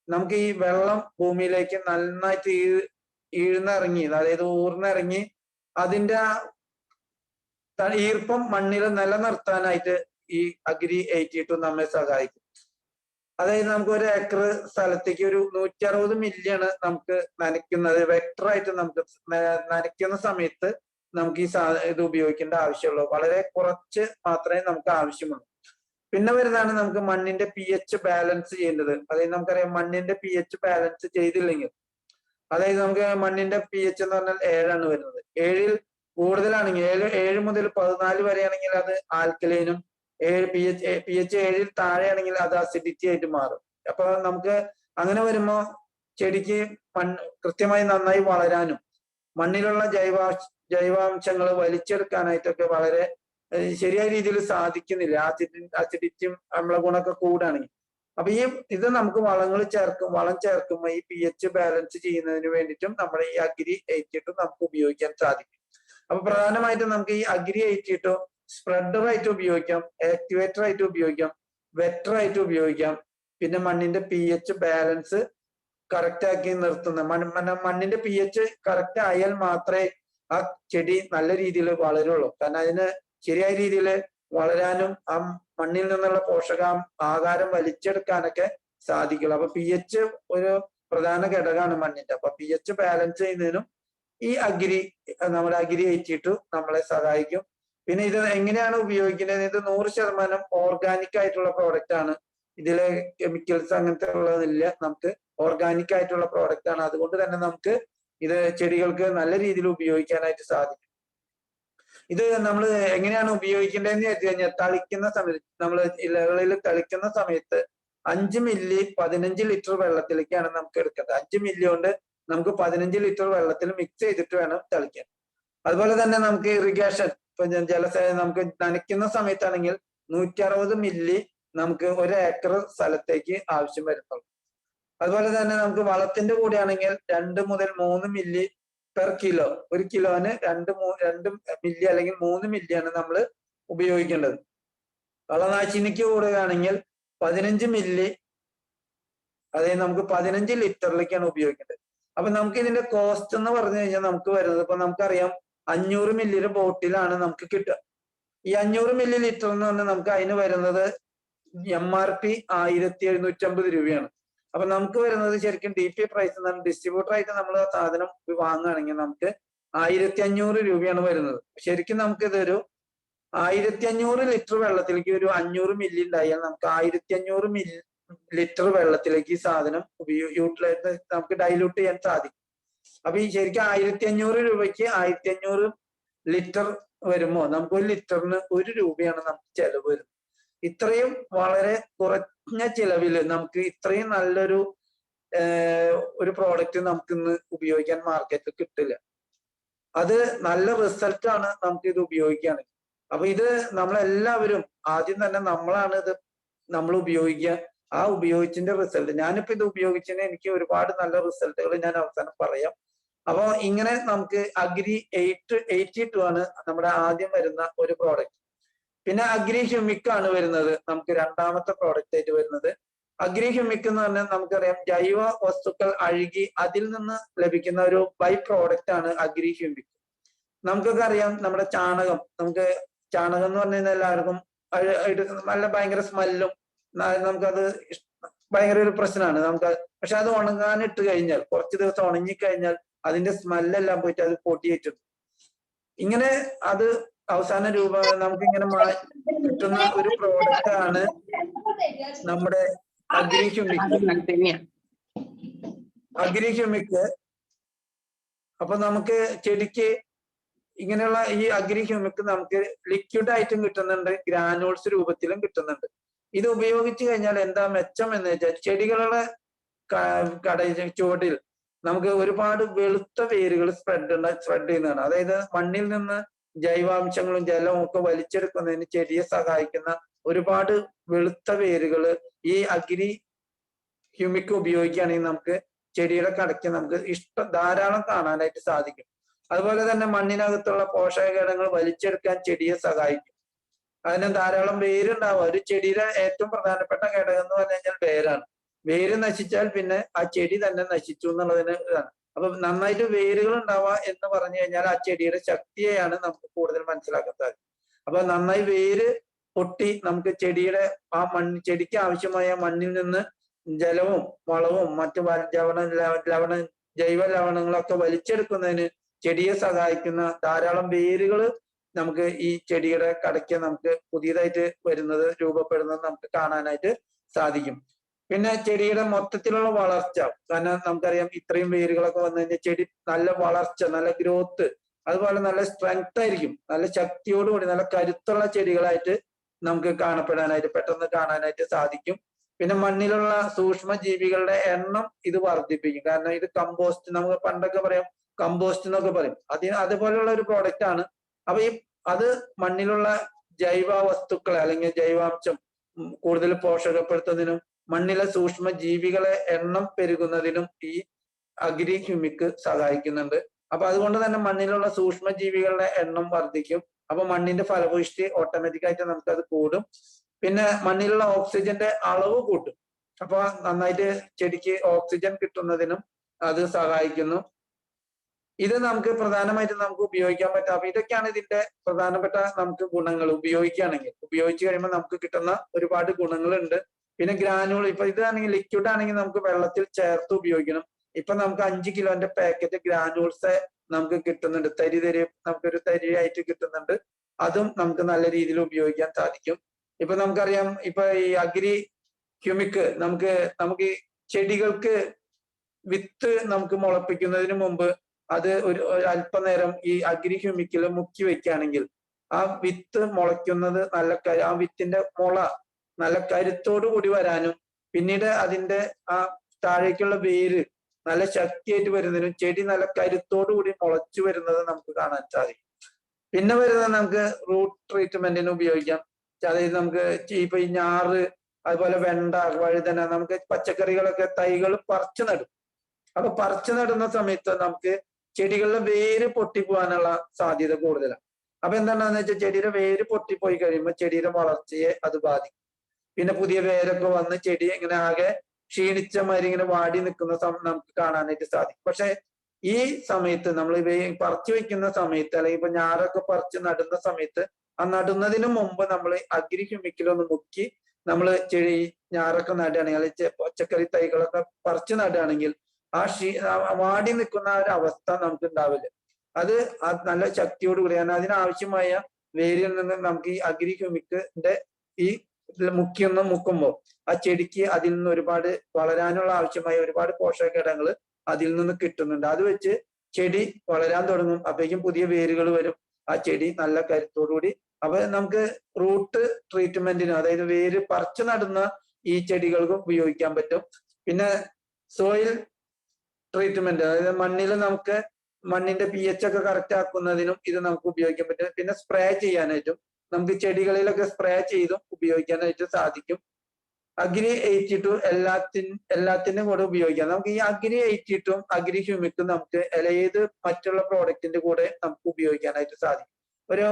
നമുക്ക് ഈ വെള്ളം ഭൂമിയിലേക്ക് നന്നായിട്ട് ഈഴ്ന്നിറങ്ങി, അതായത് ഊർന്നിറങ്ങി അതിന്റെ ഈർപ്പം മണ്ണിൽ നിലനിർത്താനായിട്ട് ഈ അഗ്രി 82 നമ്മെ സഹായിക്കും. അതായത് നമുക്ക് ഒരു ഏക്കർ സ്ഥലത്തേക്ക് ഒരു 160 മില്യൺ നമുക്ക് നനയ്ക്കുന്നത് വെക്ടറായിട്ട് നമുക്ക് നനയ്ക്കുന്ന സമയത്ത് നമുക്ക് ഈ ഇത് ഉപയോഗിക്കേണ്ട ആവശ്യമുള്ളൂ. വളരെ കുറച്ച് മാത്രമേ നമുക്ക് ആവശ്യമുള്ളൂ. പിന്നെ വരുന്നതാണ് നമുക്ക് മണ്ണിന്റെ pH ബാലൻസ് ചെയ്യേണ്ടത്. അതായത് നമുക്കറിയാം, മണ്ണിന്റെ pH ബാലൻസ് ചെയ്തില്ലെങ്കിൽ, അതായത് നമുക്ക് മണ്ണിന്റെ pH എന്ന് പറഞ്ഞാൽ 7 വരുന്നത്. 7 കൂടുതലാണെങ്കിൽ 7 മുതൽ 14 വരെയാണെങ്കിൽ അത് ആൽക്കലൈനും, pH 7 താഴെയാണെങ്കിൽ അത് അസിഡിറ്റി ആയിട്ട് മാറും. അപ്പൊ നമുക്ക് അങ്ങനെ വരുമ്പോ ചെടിക്ക് കൃത്യമായി നന്നായി വളരാനും മണ്ണിലുള്ള ജൈവാംശങ്ങൾ വലിച്ചെടുക്കാനായിട്ടൊക്കെ വളരെ ശരിയായ രീതിയിൽ സാധിക്കുന്നില്ല. അസിഡിറ്റിയും അമ്ല ഗുണമൊക്കെ കൂടുകയാണെങ്കിൽ. അപ്പൊ ഇത് നമുക്ക് വളം ചേർക്കുമ്പോൾ ഈ pH ബാലൻസ് ചെയ്യുന്നതിന് വേണ്ടിയിട്ടും നമ്മുടെ ഈ അഗ്രി 82 നമുക്ക് ഉപയോഗിക്കാൻ സാധിക്കും. അപ്പൊ പ്രധാനമായിട്ടും നമുക്ക് ഈ അഗ്രി 82 സ്പ്രെഡർ ആയിട്ട് ഉപയോഗിക്കാം, ആക്ടിവേറ്റർ ആയിട്ട് ഉപയോഗിക്കാം, വെറ്റർ ആയിട്ട് ഉപയോഗിക്കാം. പിന്നെ മണ്ണിന്റെ pH ബാലൻസ് കറക്റ്റ് ആക്കി നിർത്തുന്ന മണ്ണിന്റെ pH കറക്റ്റ് ആയാൽ മാത്രമേ ആ ചെടി നല്ല രീതിയിൽ വളരുള്ളൂ. കാരണം അതിന് ശരിയായ രീതിയിൽ വളരാനും ആ മണ്ണിൽ നിന്നുള്ള ആഹാരം വലിച്ചെടുക്കാനൊക്കെ സാധിക്കുള്ളൂ. അപ്പൊ pH ഒരു പ്രധാന ഘടകമാണ് മണ്ണിന്റെ. അപ്പൊ pH ബാലൻസ് ചെയ്യുന്നതിനും ഈ നമ്മുടെ അഗ്രി 82 നമ്മളെ സഹായിക്കും. പിന്നെ ഇത് എങ്ങനെയാണ് ഉപയോഗിക്കുന്നത്? ഇത് 100% ഓർഗാനിക് ആയിട്ടുള്ള പ്രോഡക്റ്റ് ആണ്. ഇതിലെ കെമിക്കൽസ് അങ്ങനത്തെ ഉള്ളതില്ല. നമുക്ക് ഓർഗാനിക് ആയിട്ടുള്ള പ്രോഡക്റ്റ് ആണ്. അതുകൊണ്ട് തന്നെ നമുക്ക് ഇത് ചെടികൾക്ക് നല്ല രീതിയിൽ ഉപയോഗിക്കാനായിട്ട് സാധിക്കും. ഇത് നമ്മൾ എങ്ങനെയാണ് ഉപയോഗിക്കേണ്ടതെന്ന് വെച്ച് കഴിഞ്ഞാൽ, തളിക്കുന്ന സമയത്ത് നമ്മൾ ഇലകളിൽ തളിക്കുന്ന സമയത്ത് 5 മില്ലി 15 ലിറ്റർ വെള്ളത്തിലേക്കാണ് നമുക്ക് എടുക്കേണ്ടത്. 5 മില്ലി കൊണ്ട് നമുക്ക് 15 ലിറ്റർ വെള്ളത്തിൽ മിക്സ് ചെയ്തിട്ട് വേണം തളിക്കാൻ. അതുപോലെ തന്നെ നമുക്ക് ഇറിഗേഷൻ, ഇപ്പൊ നമുക്ക് നനയ്ക്കുന്ന സമയത്താണെങ്കിൽ 160 മില്ലി നമുക്ക് 1 ഏക്കർ സ്ഥലത്തേക്ക് ആവശ്യം വരുന്നുള്ളൂ. അതുപോലെ തന്നെ നമുക്ക് വളത്തിന്റെ കൂടെയാണെങ്കിൽ 2 മുതൽ 3 മില്ലി പെർ കിലോ, 1 കിലോന് 2 മില്ലി അല്ലെങ്കിൽ 3 മില്ലിയാണ് നമ്മൾ ഉപയോഗിക്കേണ്ടത്. വളനാശിനിക്ക് കൂടുകയാണെങ്കിൽ 15 മില്ലി, അതായത് നമുക്ക് 15 ലിറ്ററിലേക്കാണ് ഉപയോഗിക്കേണ്ടത്. അപ്പൊ നമുക്ക് ഇതിന്റെ കോസ്റ്റ് എന്ന് പറഞ്ഞു കഴിഞ്ഞാൽ നമുക്ക് വരുന്നത്, ഇപ്പൊ നമുക്കറിയാം 500 മില്ലിയുടെ ബോട്ടിലാണ് നമുക്ക് കിട്ടുക. ഈ 500 മില്ലി ലിറ്റർ എന്ന് പറഞ്ഞാൽ നമുക്ക് അതിന് വരുന്നത് MRP 1750 രൂപയാണ്. അപ്പൊ നമുക്ക് വരുന്നത് ശരിക്കും DP പ്രൈസ് എന്നാണ്. ഡിസ്ട്രിബ്യൂട്ടർ ആയിട്ട് നമ്മൾ സാധനം വാങ്ങുകയാണെങ്കിൽ നമുക്ക് 1500 രൂപയാണ് വരുന്നത്. ശരിക്കും നമുക്ക് ഇതൊരു 1500 ലിറ്റർ വെള്ളത്തിലേക്ക് ഒരു 500 മില്ലി ഉണ്ടായാൽ നമുക്ക് 1500 ലിറ്റർ വെള്ളത്തിലേക്ക് ഈ സാധനം യൂട്ടിലൈസ് നമുക്ക് ഡൈല്യൂട്ട് ചെയ്യാൻ സാധിക്കും. അപ്പൊ ഈ ശരിക്കും 1500 രൂപയ്ക്ക് 1500 ലിറ്റർ വരുമ്പോ നമുക്ക് 1 ലിറ്ററിന് 1 രൂപയാണ് നമുക്ക് ചെലവ് വരുന്നത്. ഇത്രയും വളരെ കുറഞ്ഞ ചിലവില് നമുക്ക് ഇത്രയും നല്ലൊരു പ്രോഡക്റ്റ് നമുക്ക് ഇന്ന് ഉപയോഗിക്കാൻ മാർക്കറ്റിൽ കിട്ടില്ല. അത് നല്ല റിസൾട്ട് ആണ് നമുക്ക് ഇത് ഉപയോഗിക്കുകയാണെങ്കിൽ. അപ്പൊ ഇത് നമ്മളെല്ലാവരും ആദ്യം തന്നെ നമ്മളാണ് ഇത് നമ്മൾ ഉപയോഗിക്കുക. ആ ഉപയോഗിച്ചതിന്റെ റിസൾട്ട്, ഞാനിപ്പോ ഇത് ഉപയോഗിച്ചതിന് എനിക്ക് ഒരുപാട് നല്ല റിസൾട്ടുകൾ ഞാൻ അവസാനം പറയാം. അപ്പൊ ഇങ്ങനെ നമുക്ക് അഗ്രി 82 ആണ് നമ്മുടെ ആദ്യം വരുന്ന ഒരു പ്രോഡക്റ്റ്. പിന്നെ അഗ്രി ഹ്യൂമിക് ആണ് വരുന്നത് നമുക്ക് രണ്ടാമത്തെ പ്രോഡക്റ്റ് ആയിട്ട് വരുന്നത്. അഗ്രി ഹ്യൂമിക് എന്ന് പറഞ്ഞാൽ നമുക്കറിയാം, ജൈവ വസ്തുക്കൾ അഴുകി അതിൽ നിന്ന് ലഭിക്കുന്ന ഒരു ബൈ പ്രോഡക്റ്റ് ആണ് അഗ്രി ഹ്യൂമിക്. നമുക്കൊക്കെ അറിയാം, നമ്മുടെ ചാണകം എന്ന് പറഞ്ഞു കഴിഞ്ഞാൽ എല്ലാവർക്കും നല്ല ഭയങ്കര സ്മെല്ലും നമുക്കത് ഭയങ്കര ഒരു പ്രശ്നമാണ് നമുക്ക്. പക്ഷെ അത് ഉണങ്ങാനിട്ട് കഴിഞ്ഞാൽ, കുറച്ച് ദിവസം ഉണങ്ങിക്കഴിഞ്ഞാൽ അതിന്റെ സ്മെല്ലെല്ലാം പോയിട്ട് അത് പൊട്ടിയിട്ടുണ്ട്. ഇങ്ങനെ അത് അവസാന രൂപ നമുക്ക് ഇങ്ങനെ കിട്ടുന്ന ഒരു പ്രോഡക്റ്റ് ആണ് നമ്മുടെ അഗ്രിഹ്യൂമിക്. അപ്പൊ നമുക്ക് ചെടിക്ക് ഇങ്ങനെയുള്ള ഈ അഗ്രിഹ്യൂമിക് നമുക്ക് ലിക്വിഡ് ആയിട്ടും കിട്ടുന്നുണ്ട്, ഗ്രാനൂൾസ് രൂപത്തിലും കിട്ടുന്നുണ്ട്. ഇത് ഉപയോഗിച്ച് കഴിഞ്ഞാൽ എന്താ മെച്ചം എന്ന് വെച്ചാൽ ചെടികളുടെ ചുവട്ടിൽ നമുക്ക് ഒരുപാട് വെളുത്ത വേരുകൾ സ്പ്രെഡ് ചെയ്യുന്നതാണ്. അതായത് മണ്ണിൽ നിന്ന് ജൈവാംശങ്ങളും ജലവും ഒക്കെ വലിച്ചെടുക്കുന്നതിന് ചെടിയെ സഹായിക്കുന്ന ഒരുപാട് വെളുത്ത വേരുകൾ ഈ ഹ്യൂമിക് ഉപയോഗിക്കുകയാണെങ്കിൽ നമുക്ക് ചെടിയുടെ കടയ്ക്ക് നമുക്ക് ധാരാളം കാണാനായിട്ട് സാധിക്കും. അതുപോലെ തന്നെ മണ്ണിനകത്തുള്ള പോഷകഘടകങ്ങൾ വലിച്ചെടുക്കാൻ ചെടിയെ സഹായിക്കും. അതിന് ധാരാളം വേരുണ്ടാവുക. ഒരു ചെടിയുടെ ഏറ്റവും പ്രധാനപ്പെട്ട ഘടകം എന്ന് പറഞ്ഞു കഴിഞ്ഞാൽ വേരാണ്. വേര് നശിച്ചാൽ പിന്നെ ആ ചെടി തന്നെ നശിച്ചു എന്നുള്ളതിന് ഇതാണ്. അപ്പൊ നന്നായിട്ട് വേരുകൾ ഉണ്ടാവുക എന്ന് പറഞ്ഞു കഴിഞ്ഞാൽ ആ ചെടിയുടെ ശക്തിയെയാണ് നമുക്ക് കൂടുതൽ മനസ്സിലാക്കാൻ സാധിക്കും. അപ്പൊ നന്നായി വേര് പൊട്ടി നമുക്ക് ചെടിയുടെ ആ ചെടിക്ക് ആവശ്യമായ മണ്ണിൽ നിന്ന് ജലവും വളവും മറ്റു ജൈവ ലവണങ്ങളൊക്കെ വലിച്ചെടുക്കുന്നതിന് ചെടിയെ സഹായിക്കുന്ന ധാരാളം വേരുകൾ നമുക്ക് ഈ ചെടിയുടെ കടയ്ക്ക് നമുക്ക് പുതിയതായിട്ട് വരുന്നത് രൂപപ്പെടുന്നത് നമുക്ക് കാണാനായിട്ട് സാധിക്കും. പിന്നെ ചെടിയുടെ മൊത്തത്തിലുള്ള വളർച്ച, കാരണം നമുക്കറിയാം ഇത്രയും വേരുകളൊക്കെ വന്നു കഴിഞ്ഞാൽ ചെടി നല്ല വളർച്ച, നല്ല ഗ്രോത്ത്, അതുപോലെ നല്ല സ്ട്രെങ്ത് ആയിരിക്കും, നല്ല ശക്തിയോടുകൂടി നല്ല കരുത്തുള്ള ചെടികളായിട്ട് നമുക്ക് പെട്ടെന്ന് കാണാനായിട്ട് സാധിക്കും. പിന്നെ മണ്ണിലുള്ള സൂക്ഷ്മ ജീവികളുടെ എണ്ണം ഇത് വർദ്ധിപ്പിക്കും. കാരണം ഇത് കമ്പോസ്റ്റ്, നമുക്ക് പണ്ടൊക്കെ പറയാം കമ്പോസ്റ്റ് എന്നൊക്കെ പറയും, അതുപോലെയുള്ള ഒരു പ്രോഡക്റ്റ് ആണ്. അപ്പൊ അത് മണ്ണിലുള്ള ജൈവ വസ്തുക്കളെ അല്ലെങ്കിൽ ജൈവാംശം കൂടുതൽ പോഷകപ്പെടുത്തുന്നതിനും മണ്ണിലെ സൂക്ഷ്മ ജീവികളെ എണ്ണം പെരുകുന്നതിനും ഈ അഗ്രിഹ്യൂമിക് സഹായിക്കുന്നുണ്ട്. അപ്പൊ അതുകൊണ്ട് തന്നെ മണ്ണിലുള്ള സൂക്ഷ്മ ജീവികളുടെ എണ്ണം വർദ്ധിക്കും. അപ്പൊ മണ്ണിന്റെ ഫലഭൂയിഷ്ടി ഓട്ടോമാറ്റിക് ആയിട്ട് നമുക്കത് കൂടും. പിന്നെ മണ്ണിലുള്ള ഓക്സിജന്റെ അളവ് കൂട്ടും. അപ്പൊ നന്നായിട്ട് ചെടിക്ക് ഓക്സിജൻ കിട്ടുന്നതിനും അത് സഹായിക്കുന്നു. ഇത് നമുക്ക് പ്രധാനമായിട്ടും നമുക്ക് ഉപയോഗിക്കാൻ പറ്റും. അപ്പൊ ഇതൊക്കെയാണ് ഇതിന്റെ പ്രധാനപ്പെട്ട നമുക്ക് ഗുണങ്ങൾ. ഉപയോഗിച്ചു കഴിയുമ്പോൾ നമുക്ക് കിട്ടുന്ന ഒരുപാട് ഗുണങ്ങളുണ്ട്. പിന്നെ ഗ്രാനുകൾ, ഇപ്പൊ ഇതാണെങ്കിൽ ലിക്വിഡ് ആണെങ്കിൽ നമുക്ക് വെള്ളത്തിൽ ചേർത്ത് ഉപയോഗിക്കണം. ഇപ്പൊ നമുക്ക് 5 കിലോന്റെ പാക്കറ്റ് ഗ്രാനുൾസ് നമുക്ക് കിട്ടുന്നുണ്ട്, നമുക്കൊരു തരിയായിട്ട് കിട്ടുന്നുണ്ട്. അതും നമുക്ക് നല്ല രീതിയിൽ ഉപയോഗിക്കാൻ സാധിക്കും. ഇപ്പൊ നമുക്കറിയാം, ഇപ്പൊ ഈ അഗ്രിഹ്യൂമിക് നമുക്ക് ചെടികൾക്ക് വിത്ത് നമുക്ക് മുളപ്പിക്കുന്നതിന് മുമ്പ് അത് ഒരു അല്പനേരം ഈ അഗ്രിഹ്യൂമിക്കിൽ മുക്കി വെക്കുകയാണെങ്കിൽ ആ വിത്ത് മുളയ്ക്കുന്നത് ആ വിത്തിന്റെ മുള നല്ല കരുത്തോടു കൂടി വരാനും പിന്നീട് അതിന്റെ ആ താഴേക്കുള്ള വേര് നല്ല ശക്തിയായിട്ട് വരുന്നതിനും ചെടി നല്ല കരുത്തോടു കൂടി മുളച്ചു വരുന്നത് നമുക്ക് കാണാൻ സാധിക്കും. പിന്നെ വരുന്നത് നമുക്ക് റൂട്ട് ട്രീറ്റ്മെന്റിന് ഉപയോഗിക്കാം. അതായത് നമുക്ക് ഇപ്പൊ ഈ ഞാറ്, അതുപോലെ വെണ്ട, വഴുതന, നമുക്ക് പച്ചക്കറികളൊക്കെ തൈകൾ പറിച്ചു നടും. അപ്പൊ പറിച്ചു നടുന്ന സമയത്ത് നമുക്ക് ചെടികളുടെ വേര് പൊട്ടിപ്പോകാനുള്ള സാധ്യത കൂടുതലാണ്. അപ്പൊ എന്താണെന്ന് വെച്ചാൽ ചെടിയുടെ വേര് പൊട്ടിപ്പോയി കഴിയുമ്പോൾ ചെടിയുടെ വളർച്ചയെ അത് ബാധിക്കും. പിന്നെ പുതിയ വേരൊക്കെ വന്ന് ചെടി ഇങ്ങനെ ആകെ ക്ഷീണിച്ച മാതിരി ഇങ്ങനെ വാടി നിൽക്കുന്ന നമുക്ക് കാണാനായിട്ട് സാധിക്കും. പക്ഷെ ഈ സമയത്ത് നമ്മൾ പറിച്ചു വെക്കുന്ന സമയത്ത്, അല്ലെങ്കിൽ ഇപ്പൊ ഞാറൊക്കെ പറിച്ച് നടുന്ന സമയത്ത് ആ നടുന്നതിന് മുമ്പ് നമ്മൾ അഗ്രിഹ്യൂമിക്കിലൊന്ന് മുക്കി നമ്മൾ ഞാറൊക്കെ നടുകയാണെങ്കിൽ, അല്ലെങ്കിൽ പച്ചക്കറി തൈകളൊക്കെ പറിച്ചു നടുകയാണെങ്കിൽ വാടി നിൽക്കുന്ന ഒരു അവസ്ഥ നമുക്ക് ഉണ്ടാവില്ല. അത് നല്ല ശക്തിയോട് കൂടിയാണ് അതിനാവശ്യമായ വേരിൽ നിന്ന് നമുക്ക് ഈ അഗ്രിഹ്യൂമിക്കിന്റെ ഈ മുക്കുമ്പോൾ ആ ചെടിക്ക് അതിൽ നിന്ന് ഒരുപാട് വളരാനുള്ള ആവശ്യമായ ഒരുപാട് പോഷക ഘടകങ്ങൾ അതിൽ നിന്ന് കിട്ടുന്നുണ്ട്. അത് വെച്ച് ചെടി വളരാൻ തുടങ്ങും. അപ്പോഴേക്കും പുതിയ വേരുകൾ വരും, ആ ചെടി നല്ല കരുത്തോടുകൂടി. അപ്പൊ നമുക്ക് റൂട്ട് ട്രീറ്റ്മെന്റിന്, അതായത് വേര് പറിച്ചു നടുന്ന ഈ ചെടികൾക്ക് ഉപയോഗിക്കാൻ പറ്റും. പിന്നെ സോയിൽ ട്രീറ്റ്മെന്റ്, അതായത് മണ്ണിന്റെ pH ഒക്കെ കറക്റ്റ് ആക്കുന്നതിനും ഇത് നമുക്ക് ഉപയോഗിക്കാൻ പറ്റും. പിന്നെ സ്പ്രേ ചെയ്യാനായിട്ടും നമുക്ക് ചെടികളിലൊക്കെ സ്പ്രേ ചെയ്തും ഉപയോഗിക്കാനായിട്ട് സാധിക്കും. അഗ്രി 82 എല്ലാത്തിനും കൂടെ ഉപയോഗിക്കാം. നമുക്ക് ഈ അഗ്രി 82 അഗ്രിഹ്യൂമിക്കും നമുക്ക് ഏത് മറ്റുള്ള പ്രോഡക്റ്റിന്റെ കൂടെ നമുക്ക് ഉപയോഗിക്കാനായിട്ട് സാധിക്കും. ഒരു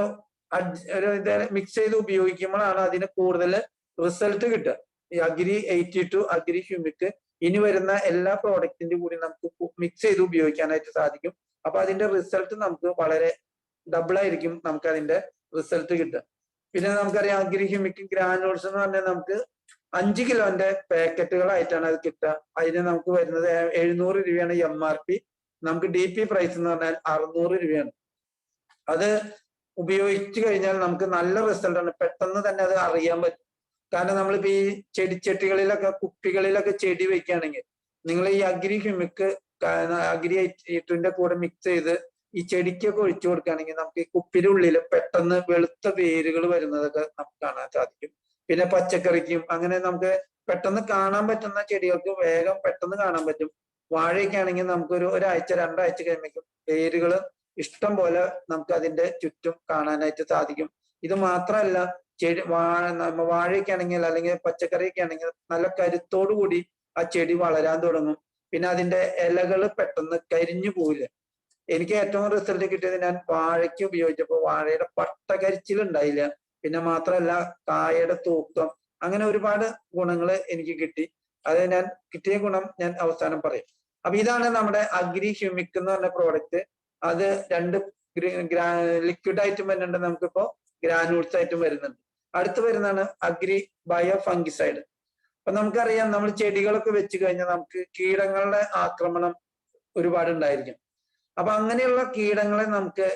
ഇത് മിക്സ് ചെയ്ത് ഉപയോഗിക്കുമ്പോഴാണ് അതിന് കൂടുതൽ റിസൾട്ട് കിട്ടുക. ഈ അഗ്രി 82 അഗ്രിഹ്യൂമിക് ഇനി വരുന്ന എല്ലാ പ്രോഡക്റ്റിന്റെ കൂടി നമുക്ക് മിക്സ് ചെയ്ത് ഉപയോഗിക്കാനായിട്ട് സാധിക്കും. അപ്പൊ അതിന്റെ റിസൾട്ട് നമുക്ക് വളരെ ഡബിൾ ആയിരിക്കും നമുക്ക് അതിന്റെ റിസൾട്ട് കിട്ടുക. പിന്നെ നമുക്കറിയാം അഗ്രിഹ്യൂമിക് ഗ്രാനുൾസ് എന്ന് പറഞ്ഞാൽ നമുക്ക് 5 കിലോന്റെ പാക്കറ്റുകളായിട്ടാണ് അത് കിട്ടുക. അതിന് നമുക്ക് വരുന്നത് 700 രൂപയാണ് MRP. നമുക്ക് DP പ്രൈസ് എന്ന് പറഞ്ഞാൽ 600 രൂപയാണ്. അത് ഉപയോഗിച്ചു കഴിഞ്ഞാൽ നമുക്ക് നല്ല റിസൾട്ട് ആണ്, പെട്ടെന്ന് തന്നെ അത് അറിയാൻ പറ്റും. കാരണം നമ്മളിപ്പോ ഈ ചെടിച്ചട്ടികളിലൊക്കെ കുപ്പികളിലൊക്കെ ചെടി വെക്കുകയാണെങ്കിൽ നിങ്ങൾ ഈ അഗ്രി ഹ്യൂമിക് അഗ്രി 82ന്റെ കൂടെ മിക്സ് ചെയ്ത് ഈ ചെടിക്കൊക്കെ ഒഴിച്ചു കൊടുക്കുകയാണെങ്കിൽ നമുക്ക് ഈ കുപ്പിയുടെ ഉള്ളിൽ പെട്ടെന്ന് വെളുത്ത വേരുകൾ വരുന്നതൊക്കെ നമുക്ക് കാണാൻ സാധിക്കും. പിന്നെ പച്ചക്കറിക്കും അങ്ങനെ നമുക്ക് പെട്ടെന്ന് കാണാൻ പറ്റുന്ന ചെടികൾക്ക് വേഗം പെട്ടെന്ന് കാണാൻ പറ്റും. വാഴയൊക്കെ ആണെങ്കിൽ നമുക്കൊരു ഒരാഴ്ച 2 ആഴ്ച കഴിയുമ്പോഴേക്കും വേരുകൾ ഇഷ്ടം പോലെ നമുക്ക് അതിന്റെ ചുറ്റും കാണാനായിട്ട് സാധിക്കും. ഇത് മാത്രമല്ല, വാഴയൊക്കെ ആണെങ്കിൽ അല്ലെങ്കിൽ പച്ചക്കറിയൊക്കെ ആണെങ്കിൽ നല്ല കരുത്തോടു കൂടി ആ ചെടി വളരാൻ തുടങ്ങും. പിന്നെ അതിന്റെ ഇലകൾ പെട്ടെന്ന് കരിഞ്ഞു പോവില്ല. എനിക്ക് ഏറ്റവും റിസൾട്ട് കിട്ടിയത് ഞാൻ വാഴയ്ക്ക് ഉപയോഗിച്ചപ്പോൾ വാഴയുടെ പട്ട കരിച്ചിൽ ഉണ്ടായില്ല. പിന്നെ മാത്രമല്ല കായയുടെ തൂക്കം, അങ്ങനെ ഒരുപാട് ഗുണങ്ങൾ എനിക്ക് കിട്ടി. അത് ഞാൻ കിട്ടിയ ഗുണം ഞാൻ അവസാനം പറയും. അപ്പൊ ഇതാണ് നമ്മുടെ അഗ്രി ഹ്യൂമിക് എന്ന് പറഞ്ഞ പ്രോഡക്റ്റ്. അത് 2 ലിക്വിഡ് ആയിട്ടും വരുന്നുണ്ട്, നമുക്കിപ്പോ ഗ്രാനൂൾസ് ആയിട്ടും വരുന്നുണ്ട്. അടുത്ത് വരുന്നതാണ് അഗ്രി ബയോ ഫംഗിസൈഡ്. അപ്പൊ നമുക്കറിയാം, നമ്മൾ ചെടികളൊക്കെ വെച്ച് കഴിഞ്ഞാൽ നമുക്ക് കീടങ്ങളുടെ ആക്രമണം ഒരുപാട് ഉണ്ടായിരിക്കും. അപ്പൊ അങ്ങനെയുള്ള കീടങ്ങളെ നമുക്ക്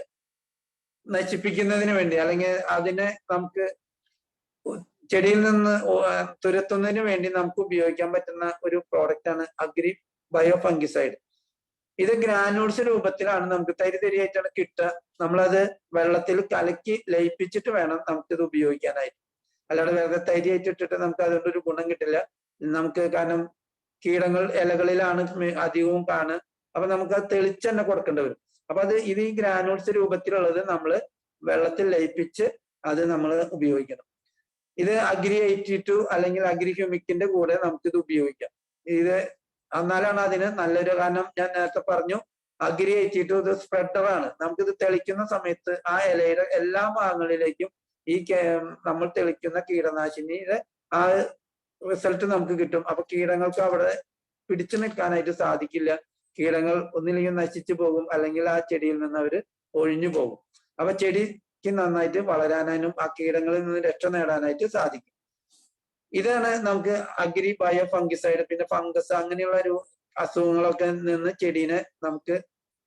നശിപ്പിക്കുന്നതിന് വേണ്ടി അല്ലെങ്കിൽ അതിനെ നമുക്ക് ചെടിയിൽ നിന്ന് തുരത്തുന്നതിന് വേണ്ടി നമുക്ക് ഉപയോഗിക്കാൻ പറ്റുന്ന ഒരു പ്രോഡക്റ്റ് ആണ് അഗ്രി ബയോ ഫംഗിസൈഡ്. ഇത് ഗ്രാനൂൾസ് രൂപത്തിലാണ് നമുക്ക് തരിതരിയായിട്ടാണ് കിട്ടുക. നമ്മളത് വെള്ളത്തിൽ കലക്കി ലയിപ്പിച്ചിട്ട് വേണം നമുക്കിത് ഉപയോഗിക്കാനായിട്ട്. അല്ലാതെ വെറുതെ തരിയായിട്ട് ഇട്ടിട്ട് നമുക്ക് അതുകൊണ്ട് ഒരു ഗുണം കിട്ടില്ല നമുക്ക്. കാരണം കീടങ്ങൾ ഇലകളിലാണ് അധികവും കാണുക. അപ്പൊ നമുക്ക് അത് തെളിച്ച് തന്നെ കൊടുക്കേണ്ടി വരും. അപ്പൊ ഇത് ഈ ഗ്രാനൂൾസ് രൂപത്തിലുള്ളത് നമ്മൾ വെള്ളത്തിൽ ലയിപ്പിച്ച് അത് നമ്മൾ ഉപയോഗിക്കണം. ഇത് അഗ്രി 82 അല്ലെങ്കിൽ അഗ്രി ഹ്യൂമിക്കിന്റെ കൂടെ നമുക്കിത് ഉപയോഗിക്കാം. ഇത് എന്നാലാണ് അതിന് നല്ലൊരു, കാരണം ഞാൻ നേരത്തെ പറഞ്ഞു അഗ്രി 82 ഇത് സ്പ്രെഡറാണ്. നമുക്കിത് തെളിക്കുന്ന സമയത്ത് ആ ഇലയുടെ എല്ലാ ഭാഗങ്ങളിലേക്കും ഈ നമ്മൾ തെളിക്കുന്ന കീടനാശിനിയുടെ ആ റിസൾട്ട് നമുക്ക് കിട്ടും. അപ്പൊ കീടങ്ങൾക്ക് അവിടെ പിടിച്ചു നിൽക്കാനായിട്ട് സാധിക്കില്ല. കീടങ്ങൾ ഒന്നില്ലെങ്കിൽ നശിച്ചു പോകും, അല്ലെങ്കിൽ ആ ചെടിയിൽ നിന്ന് അവർ ഒഴിഞ്ഞു പോകും. അപ്പൊ ചെടിക്ക് നന്നായിട്ട് വളരാനും ആ കീടങ്ങളിൽ നിന്ന് രക്ഷ നേടാനായിട്ട് സാധിക്കും. ഇതാണ് നമുക്ക് അഗ്രി ബയോ ഫംഗിസൈഡ്. പിന്നെ ഫംഗസ് അങ്ങനെയുള്ള ഒരു അസുഖങ്ങളൊക്കെ നിന്ന് ചെടീനെ നമുക്ക്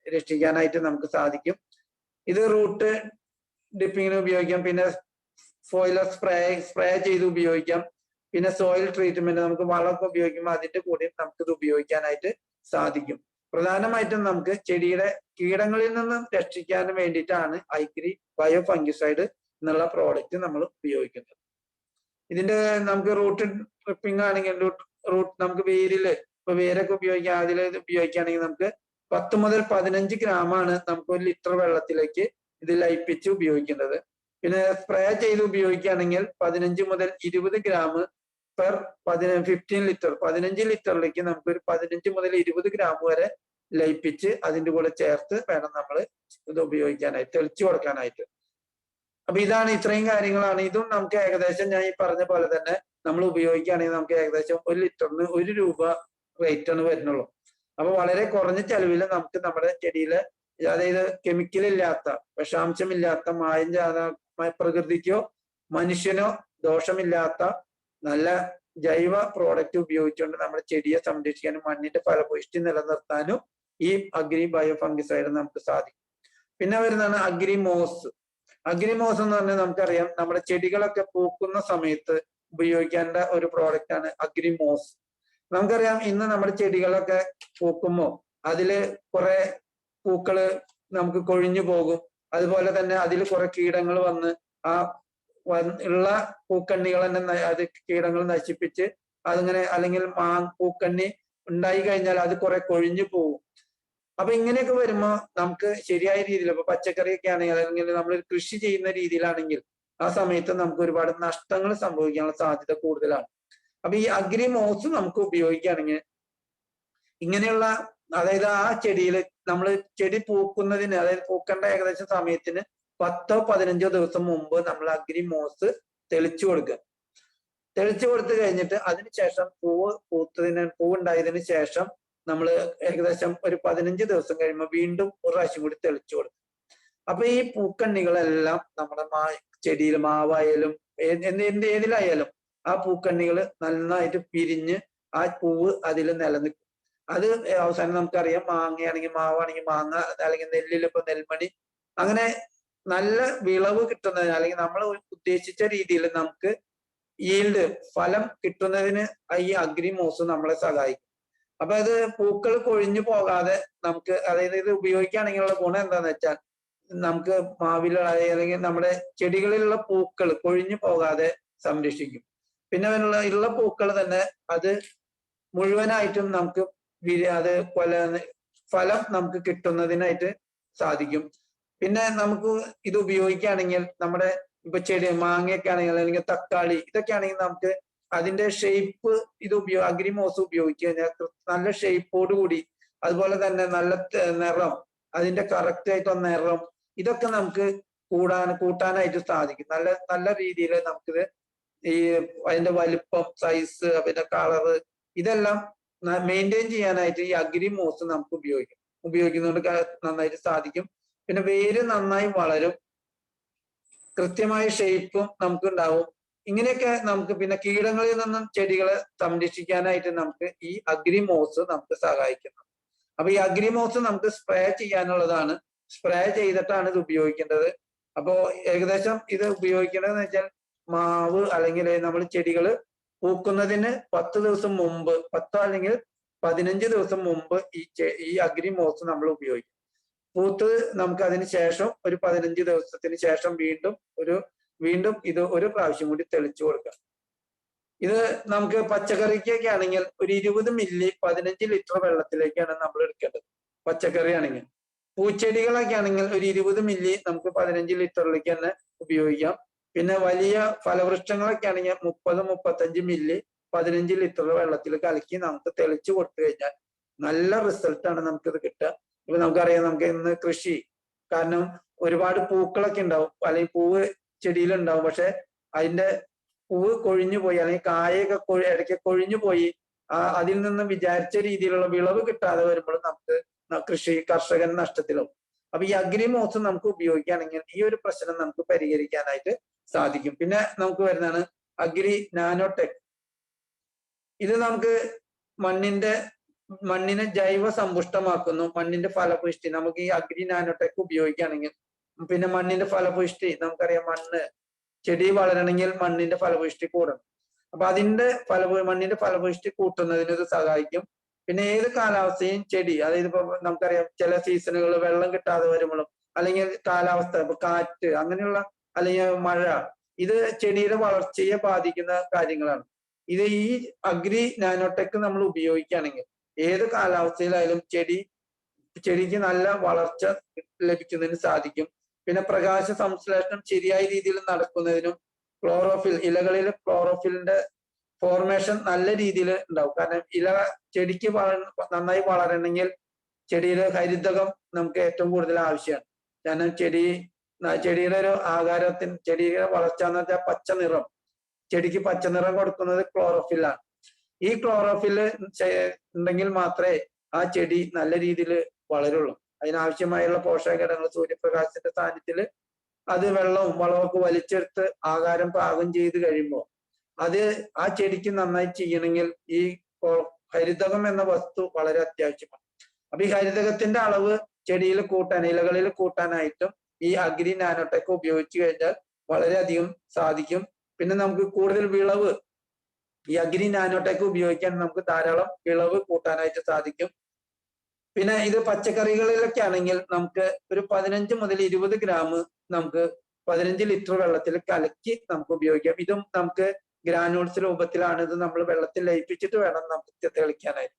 രക്ഷിക്കാനായിട്ട് നമുക്ക് സാധിക്കും. ഇത് റൂട്ട് ഡിപ്പിങ്ങിന് ഉപയോഗിക്കാം. പിന്നെ ഫോയിലർ സ്പ്രേ ചെയ്ത് ഉപയോഗിക്കാം. പിന്നെ സോയിൽ ട്രീറ്റ്മെന്റ് നമുക്ക് വളമൊക്കെ ഉപയോഗിക്കുമ്പോൾ അതിന്റെ കൂടെ നമുക്കിത് ഉപയോഗിക്കാനായിട്ട് സാധിക്കും. പ്രധാനമായിട്ടും നമുക്ക് ചെടിയുടെ കീടങ്ങളിൽ നിന്നും രക്ഷിക്കാൻ വേണ്ടിയിട്ടാണ് അഗ്രി ബയോ ഫംഗിസൈഡ് എന്നുള്ള പ്രോഡക്റ്റ് നമ്മൾ ഉപയോഗിക്കുന്നത്. ഇതിന്റെ നമുക്ക് റൂട്ട് ട്രിപ്പിംഗ് ആണെങ്കിൽ റൂട്ട് നമുക്ക് വേരില് ഇപ്പൊ വേരൊക്കെ ഉപയോഗിക്കാം. അതിൽ ഉപയോഗിക്കുകയാണെങ്കിൽ നമുക്ക് 10 മുതൽ 15 ഗ്രാമാണ് നമുക്ക് 1 ലിറ്റർ വെള്ളത്തിലേക്ക് ഇത് ലയിപ്പിച്ച് ഉപയോഗിക്കേണ്ടത്. പിന്നെ സ്പ്രേ ചെയ്ത് ഉപയോഗിക്കുകയാണെങ്കിൽ 15 മുതൽ 20 ഗ്രാം പെർ 15 ലിറ്റർ 15 ലിറ്ററിലേക്ക് നമുക്ക് ഒരു 15 മുതൽ 20 ഗ്രാം വരെ ലയിപ്പിച്ച് അതിൻ്റെ കൂടെ ചേർത്ത് വേണം നമ്മൾ ഇത് ഉപയോഗിക്കാനായിട്ട്, തെളിച്ചു കൊടുക്കാനായിട്ട്. അപ്പൊ ഇതാണ്, ഇത്രയും കാര്യങ്ങളാണ്. ഇതും നമുക്ക് ഏകദേശം ഞാൻ ഈ പറഞ്ഞ പോലെ തന്നെ നമ്മൾ ഉപയോഗിക്കുകയാണെങ്കിൽ നമുക്ക് ഏകദേശം 1 ലിറ്ററിന് 1 രൂപ റേറ്റ് ആണ് വരുന്നുള്ളൂ. അപ്പൊ വളരെ കുറഞ്ഞ ചെലവിൽ നമുക്ക് നമ്മുടെ ചെടിയില്, അതായത് കെമിക്കലില്ലാത്ത, വിഷാംശമില്ലാത്ത, മായം ചേർത്ത, പ്രകൃതിക്കോ മനുഷ്യനോ ദോഷമില്ലാത്ത നല്ല ജൈവ പ്രോഡക്റ്റ് ഉപയോഗിച്ചുകൊണ്ട് നമ്മുടെ ചെടിയെ സംരക്ഷിക്കാനും മണ്ണിന്റെ ഫലപുഷ്ടി നിലനിർത്താനും ഈ അഗ്രി ബയോ ഫംഗിസൈഡ് നമുക്ക് സാധിക്കും. പിന്നെ വരുന്നതാണ് അഗ്രിമോസ്. അഗ്രിമോസ് എന്ന് പറഞ്ഞാൽ നമുക്കറിയാം, നമ്മുടെ ചെടികളൊക്കെ പൂക്കുന്ന സമയത്ത് ഉപയോഗിക്കേണ്ട ഒരു പ്രോഡക്റ്റ് ആണ് അഗ്രിമോസ്. നമുക്കറിയാം, ഇന്ന് നമ്മുടെ ചെടികളൊക്കെ പൂക്കുമ്പോൾ അതില് കുറെ പൂക്കള് നമുക്ക് കൊഴിഞ്ഞു പോകും. അതുപോലെ തന്നെ അതിൽ കുറെ കീടങ്ങൾ വന്ന് ആ ഉള്ള പൂക്കണ്ണികൾ തന്നെ അത് കീടങ്ങൾ നശിപ്പിച്ച് അതിങ്ങനെ, അല്ലെങ്കിൽ പൂക്കണ്ണി ഉണ്ടായി കഴിഞ്ഞാൽ അത് കുറെ കൊഴിഞ്ഞു പോകും. അപ്പൊ ഇങ്ങനെയൊക്കെ വരുമ്പോൾ നമുക്ക് ശരിയായ രീതിയിൽ, ഇപ്പൊ പച്ചക്കറിയൊക്കെ ആണെങ്കിൽ അല്ലെങ്കിൽ നമ്മൾ കൃഷി ചെയ്യുന്ന രീതിയിലാണെങ്കിൽ ആ സമയത്ത് നമുക്ക് ഒരുപാട് നഷ്ടങ്ങൾ സംഭവിക്കാനുള്ള സാധ്യത കൂടുതലാണ്. അപ്പൊ ഈ അഗ്രിമോസ് നമുക്ക് ഉപയോഗിക്കുകയാണെങ്കിൽ ഇങ്ങനെയുള്ള, അതായത് ആ ചെടിയിൽ നമ്മൾ ചെടി പൂക്കുന്നതിന്, അതായത് പൂക്കേണ്ട ഏകദേശം സമയത്തിന് 10 15 ദിവസം മുമ്പ് നമ്മൾ അഗ്രിമോസ് തെളിച്ചു കൊടുക്കുക. തെളിച്ചു കൊടുത്തു കഴിഞ്ഞിട്ട് അതിനുശേഷം പൂവുണ്ടായതിനു ശേഷം നമ്മൾ ഏകദേശം ഒരു 15 ദിവസം കഴിയുമ്പോൾ വീണ്ടും ഒരു പ്രാവശ്യം കൂടി തെളിച്ചു കൊടുക്കും. അപ്പൊ ഈ പൂക്കണ്ണികളെല്ലാം നമ്മുടെ ചെടിയിൽ, മാവായാലും ഏതിലായാലും ആ പൂക്കണ്ണികൾ നന്നായിട്ട് പിരിഞ്ഞ് ആ പൂവ് അതിൽ നിലനിൽക്കും. അത് അവസാനം നമുക്കറിയാം, മാങ്ങയാണെങ്കിൽ മാവാണെങ്കിൽ മാങ്ങ, അല്ലെങ്കിൽ നെല്ലിൽ ഇപ്പൊ നെൽമണി, അങ്ങനെ നല്ല വിളവ് കിട്ടുന്നതിന് അല്ലെങ്കിൽ നമ്മൾ ഉദ്ദേശിച്ച രീതിയിൽ നമുക്ക് ഈൽഡ് ഫലം കിട്ടുന്നതിന് ഈ അഗ്രിമോസ് നമ്മളെ സഹായിക്കും. അപ്പൊ അത് പൂക്കൾ കൊഴിഞ്ഞു പോകാതെ നമുക്ക്, അതായത് ഇത് ഉപയോഗിക്കുകയാണെങ്കിലുള്ള ഗുണം എന്താന്ന് വെച്ചാൽ നമുക്ക് മാവിലുള്ള അല്ലെങ്കിൽ നമ്മുടെ ചെടികളിലുള്ള പൂക്കൾ കൊഴിഞ്ഞു പോകാതെ സംരക്ഷിക്കും. പിന്നെ ഉള്ള പൂക്കൾ തന്നെ അത് മുഴുവനായിട്ടും നമുക്ക് അത് ഫലം നമുക്ക് കിട്ടുന്നതിനായിട്ട് സാധിക്കും. പിന്നെ നമുക്ക് ഇത് ഉപയോഗിക്കുകയാണെങ്കിൽ നമ്മുടെ ഇപ്പൊ ചെടി മാങ്ങയൊക്കെ ആണെങ്കിൽ അല്ലെങ്കിൽ തക്കാളി ഇതൊക്കെ ആണെങ്കിൽ നമുക്ക് അതിന്റെ ഷേപ്പ് ഇത് അഗ്രിമോസ് ഉപയോഗിച്ച് കഴിഞ്ഞാൽ നല്ല ഷേപ്പോട് കൂടി, അതുപോലെ തന്നെ നല്ല നിറം, അതിന്റെ കറക്റ്റ് ആയിട്ടുള്ള നിറം, ഇതൊക്കെ നമുക്ക് കൂട്ടാനായിട്ട് സാധിക്കും. നല്ല നല്ല രീതിയിൽ നമുക്കിത് ഈ അതിന്റെ വലിപ്പം, സൈസ്, പിന്നെ കളറ്, ഇതെല്ലാം മെയിൻറ്റെയിൻ ചെയ്യാനായിട്ട് ഈ അഗ്രിമോസ് നമുക്ക് ഉപയോഗിക്കുന്നതുകൊണ്ട് നന്നായിട്ട് സാധിക്കും. പിന്നെ വേര് നന്നായി വളരും, കൃത്യമായ ഷേപ്പും നമുക്ക് ഉണ്ടാവും. ഇങ്ങനെയൊക്കെ നമുക്ക് പിന്നെ കീടങ്ങളിൽ നിന്നും ചെടികളെ സംരക്ഷിക്കാനായിട്ട് നമുക്ക് ഈ അഗ്രിമോസ് നമുക്ക് സഹായിക്കുന്നു. അപ്പൊ ഈ അഗ്രിമോസ് നമുക്ക് സ്പ്രേ ചെയ്യാനുള്ളതാണ്. സ്പ്രേ ചെയ്തിട്ടാണ് ഇത് ഉപയോഗിക്കേണ്ടത്. അപ്പോ ഏകദേശം ഇത് ഉപയോഗിക്കേണ്ടതെന്ന് വെച്ചാൽ മാവ് അല്ലെങ്കിൽ നമ്മൾ ചെടികൾ പൂക്കുന്നതിന് 10 ദിവസം മുമ്പ്, 10 അല്ലെങ്കിൽ 15 ദിവസം മുമ്പ് ഈ അഗ്രിമോസ് നമ്മൾ ഉപയോഗിക്കും. പൂത്ത് നമുക്ക് അതിന് ശേഷം ഒരു 15 ദിവസത്തിന് ശേഷം വീണ്ടും ഇത് ഒരു പ്രാവശ്യം കൂടി തെളിച്ചു കൊടുക്കാം. ഇത് നമുക്ക് പച്ചക്കറിക്കൊക്കെ ആണെങ്കിൽ ഒരു 20 മില്ലി 15 ലിറ്റർ വെള്ളത്തിലേക്കാണ് നമ്മൾ എടുക്കേണ്ടത്, പച്ചക്കറി ആണെങ്കിൽ. പൂച്ചെടികളൊക്കെ ആണെങ്കിൽ ഒരു 20 മില്ലി നമുക്ക് 15 ലിറ്ററിലേക്ക് തന്നെ ഉപയോഗിക്കാം. പിന്നെ വലിയ ഫലവൃക്ഷങ്ങളൊക്കെ ആണെങ്കിൽ 30-35 മില്ലി 15 ലിറ്റർ വെള്ളത്തിൽ കലക്കി നമുക്ക് തെളിച്ചു കൊടുത്തു കഴിഞ്ഞാൽ നല്ല റിസൾട്ടാണ് നമുക്കിത് കിട്ടുക. ഇപ്പൊ നമുക്കറിയാം, നമുക്ക് ഇന്ന് കൃഷി കാരണം ഒരുപാട് പൂക്കളൊക്കെ ഉണ്ടാവും, അല്ലെങ്കിൽ പൂവ് ചെടിയിലുണ്ടാവും, പക്ഷെ അതിന്റെ പൂവ് കൊഴിഞ്ഞു പോയി അല്ലെങ്കിൽ കായൊക്കെ ഇടയ്ക്ക് കൊഴിഞ്ഞു പോയി അതിൽ നിന്ന് വിചാരിച്ച രീതിയിലുള്ള വിളവ് കിട്ടാതെ വരുമ്പോൾ നമുക്ക് കർഷകൻ നഷ്ടത്തിലാവും. അപ്പൊ ഈ അഗ്രിമോസ് നമുക്ക് ഉപയോഗിക്കുകയാണെങ്കിൽ ഈ ഒരു പ്രശ്നം നമുക്ക് പരിഹരിക്കാനായിട്ട് സാധിക്കും. പിന്നെ നമുക്ക് വരുന്നതാണ് അഗ്രി നാനോടെക്. ഇത് നമുക്ക് മണ്ണിനെ ജൈവ സമ്പുഷ്ടമാക്കുന്നു, മണ്ണിന്റെ ഫലപുഷ്ടി. നമുക്ക് ഈ അഗ്രി നാനോടെക് ഉപയോഗിക്കുകയാണെങ്കിൽ പിന്നെ മണ്ണിന്റെ ഫലപുഷ്ടി നമുക്കറിയാം, ചെടി വളരണമെങ്കിൽ മണ്ണിന്റെ ഫലപുഷ്ടി കൂടണം. അപ്പൊ മണ്ണിന്റെ ഫലപുഷ്ടി കൂട്ടുന്നതിന് ഇത് സഹായിക്കും. പിന്നെ ഏത് കാലാവസ്ഥയും ചെടി, അതായത് ഇപ്പൊ നമുക്കറിയാം ചില സീസണുകൾ വെള്ളം കിട്ടാതെ വരുമ്പോഴും, അല്ലെങ്കിൽ കാലാവസ്ഥ ഇപ്പൊ കാറ്റ് അങ്ങനെയുള്ള, അല്ലെങ്കിൽ മഴ, ഇത് ചെടിയുടെ വളർച്ചയെ ബാധിക്കുന്ന കാര്യങ്ങളാണ്. ഇത് ഈ അഗ്രി നാനോടെക് നമ്മൾ ഉപയോഗിക്കുകയാണെങ്കിൽ ഏത് കാലാവസ്ഥയിലായാലും ചെടിക്ക് നല്ല വളർച്ച ലഭിക്കുന്നതിന് സാധിക്കും. പിന്നെ പ്രകാശ സംശ്ലേഷണം ശരിയായ രീതിയിൽ നടക്കുന്നതിനും ഇലകളിൽ ക്ലോറോഫിലിന്റെ ഫോർമേഷൻ നല്ല രീതിയിൽ ഉണ്ടാവും. കാരണം ചെടിക്ക് നന്നായി വളരണമെങ്കിൽ ചെടിയുടെ ഹരിതകം നമുക്ക് ഏറ്റവും കൂടുതൽ ആവശ്യമാണ്. കാരണം ചെടിയുടെ ഒരു ചെടിയുടെ വളർച്ച എന്ന് വെച്ചാൽ പച്ച നിറം, ചെടിക്ക് പച്ച നിറം കൊടുക്കുന്നത് ക്ലോറോഫിലാണ്. ഈ ക്ലോറോഫിൽ ഉണ്ടെങ്കിൽ മാത്രമേ ആ ചെടി നല്ല രീതിയിൽ വളരുള്ളൂ. അതിനാവശ്യമായുള്ള പോഷകഘടകങ്ങൾ സൂര്യപ്രകാശത്തിന്റെ സാന്നിധ്യത്തിൽ അത് വെള്ളവും വളമൊക്കെ വലിച്ചെടുത്ത് ആഹാരം പാകം ചെയ്ത് കഴിയുമ്പോൾ അത് ആ ചെടിക്ക് നന്നായി ചെയ്യണമെങ്കിൽ ഈ ഹരിതകം എന്ന വസ്തു വളരെ അത്യാവശ്യമാണ്. അപ്പൊ ഈ ഹരിതകത്തിന്റെ അളവ് ഇലകളിൽ കൂട്ടാനായിട്ടും ഈ അഗ്രി നാനോടെക് ഉപയോഗിച്ചു കഴിഞ്ഞാൽ വളരെയധികം സാധിക്കും. പിന്നെ നമുക്ക് കൂടുതൽ വിളവ് ഈ അഗ്രി നാനോടെക് ഉപയോഗിക്കാൻ നമുക്ക് ധാരാളം വിളവ് കൂട്ടാനായിട്ട് സാധിക്കും. പിന്നെ ഇത് പച്ചക്കറികളിലൊക്കെ ആണെങ്കിൽ നമുക്ക് ഒരു 15 മുതൽ 20 ഗ്രാം നമുക്ക് 15 ലിറ്റർ വെള്ളത്തിൽ കലക്കി നമുക്ക് ഉപയോഗിക്കാം. ഇതും നമുക്ക് ഗ്രാനൂൾസ് രൂപത്തിലാണ്. ഇത് നമ്മൾ വെള്ളത്തിൽ ലയിപ്പിച്ചിട്ട് വേണം നമുക്ക് തെളിക്കാനായിട്ട്.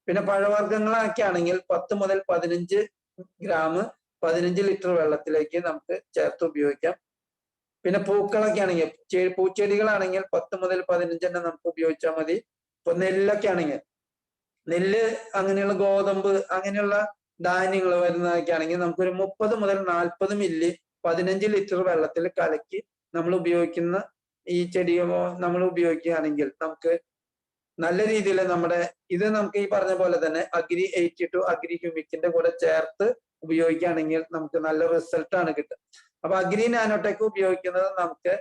പിന്നെ പഴവർഗ്ഗങ്ങളൊക്കെ ആണെങ്കിൽ 10 മുതൽ 15 ഗ്രാം 15 ലിറ്റർ വെള്ളത്തിലേക്ക് നമുക്ക് ചേർത്ത് ഉപയോഗിക്കാം. പിന്നെ പൂക്കളൊക്കെ ആണെങ്കിൽ പൂച്ചെടികളാണെങ്കിൽ 10 മുതൽ 15 നമുക്ക് ഉപയോഗിച്ചാൽ മതി. ഇപ്പൊ നെല്ലൊക്കെ ആണെങ്കിൽ നെല്ല് അങ്ങനെയുള്ള ഗോതമ്പ് അങ്ങനെയുള്ള ധാന്യങ്ങൾ വരുന്നതൊക്കെ ആണെങ്കിൽ നമുക്കൊരു 30 മുതൽ 40 മില്ലി 15 ലിറ്റർ വെള്ളത്തിൽ കലക്കി നമ്മൾ ഉപയോഗിക്കുന്ന ഈ ചെടിയോ നമ്മൾ ഉപയോഗിക്കുകയാണെങ്കിൽ നമുക്ക് നല്ല രീതിയിൽ ഇത് നമുക്ക് ഈ പറഞ്ഞ പോലെ തന്നെ അഗ്രി 82 അഗ്രി ഹ്യൂമിക്കിന്റെ കൂടെ ചേർത്ത് ഉപയോഗിക്കുകയാണെങ്കിൽ നമുക്ക് നല്ല റിസൾട്ടാണ് കിട്ടുക. അപ്പൊ അഗ്രി നാനോടെക് ഉപയോഗിക്കുന്നത് നമുക്ക്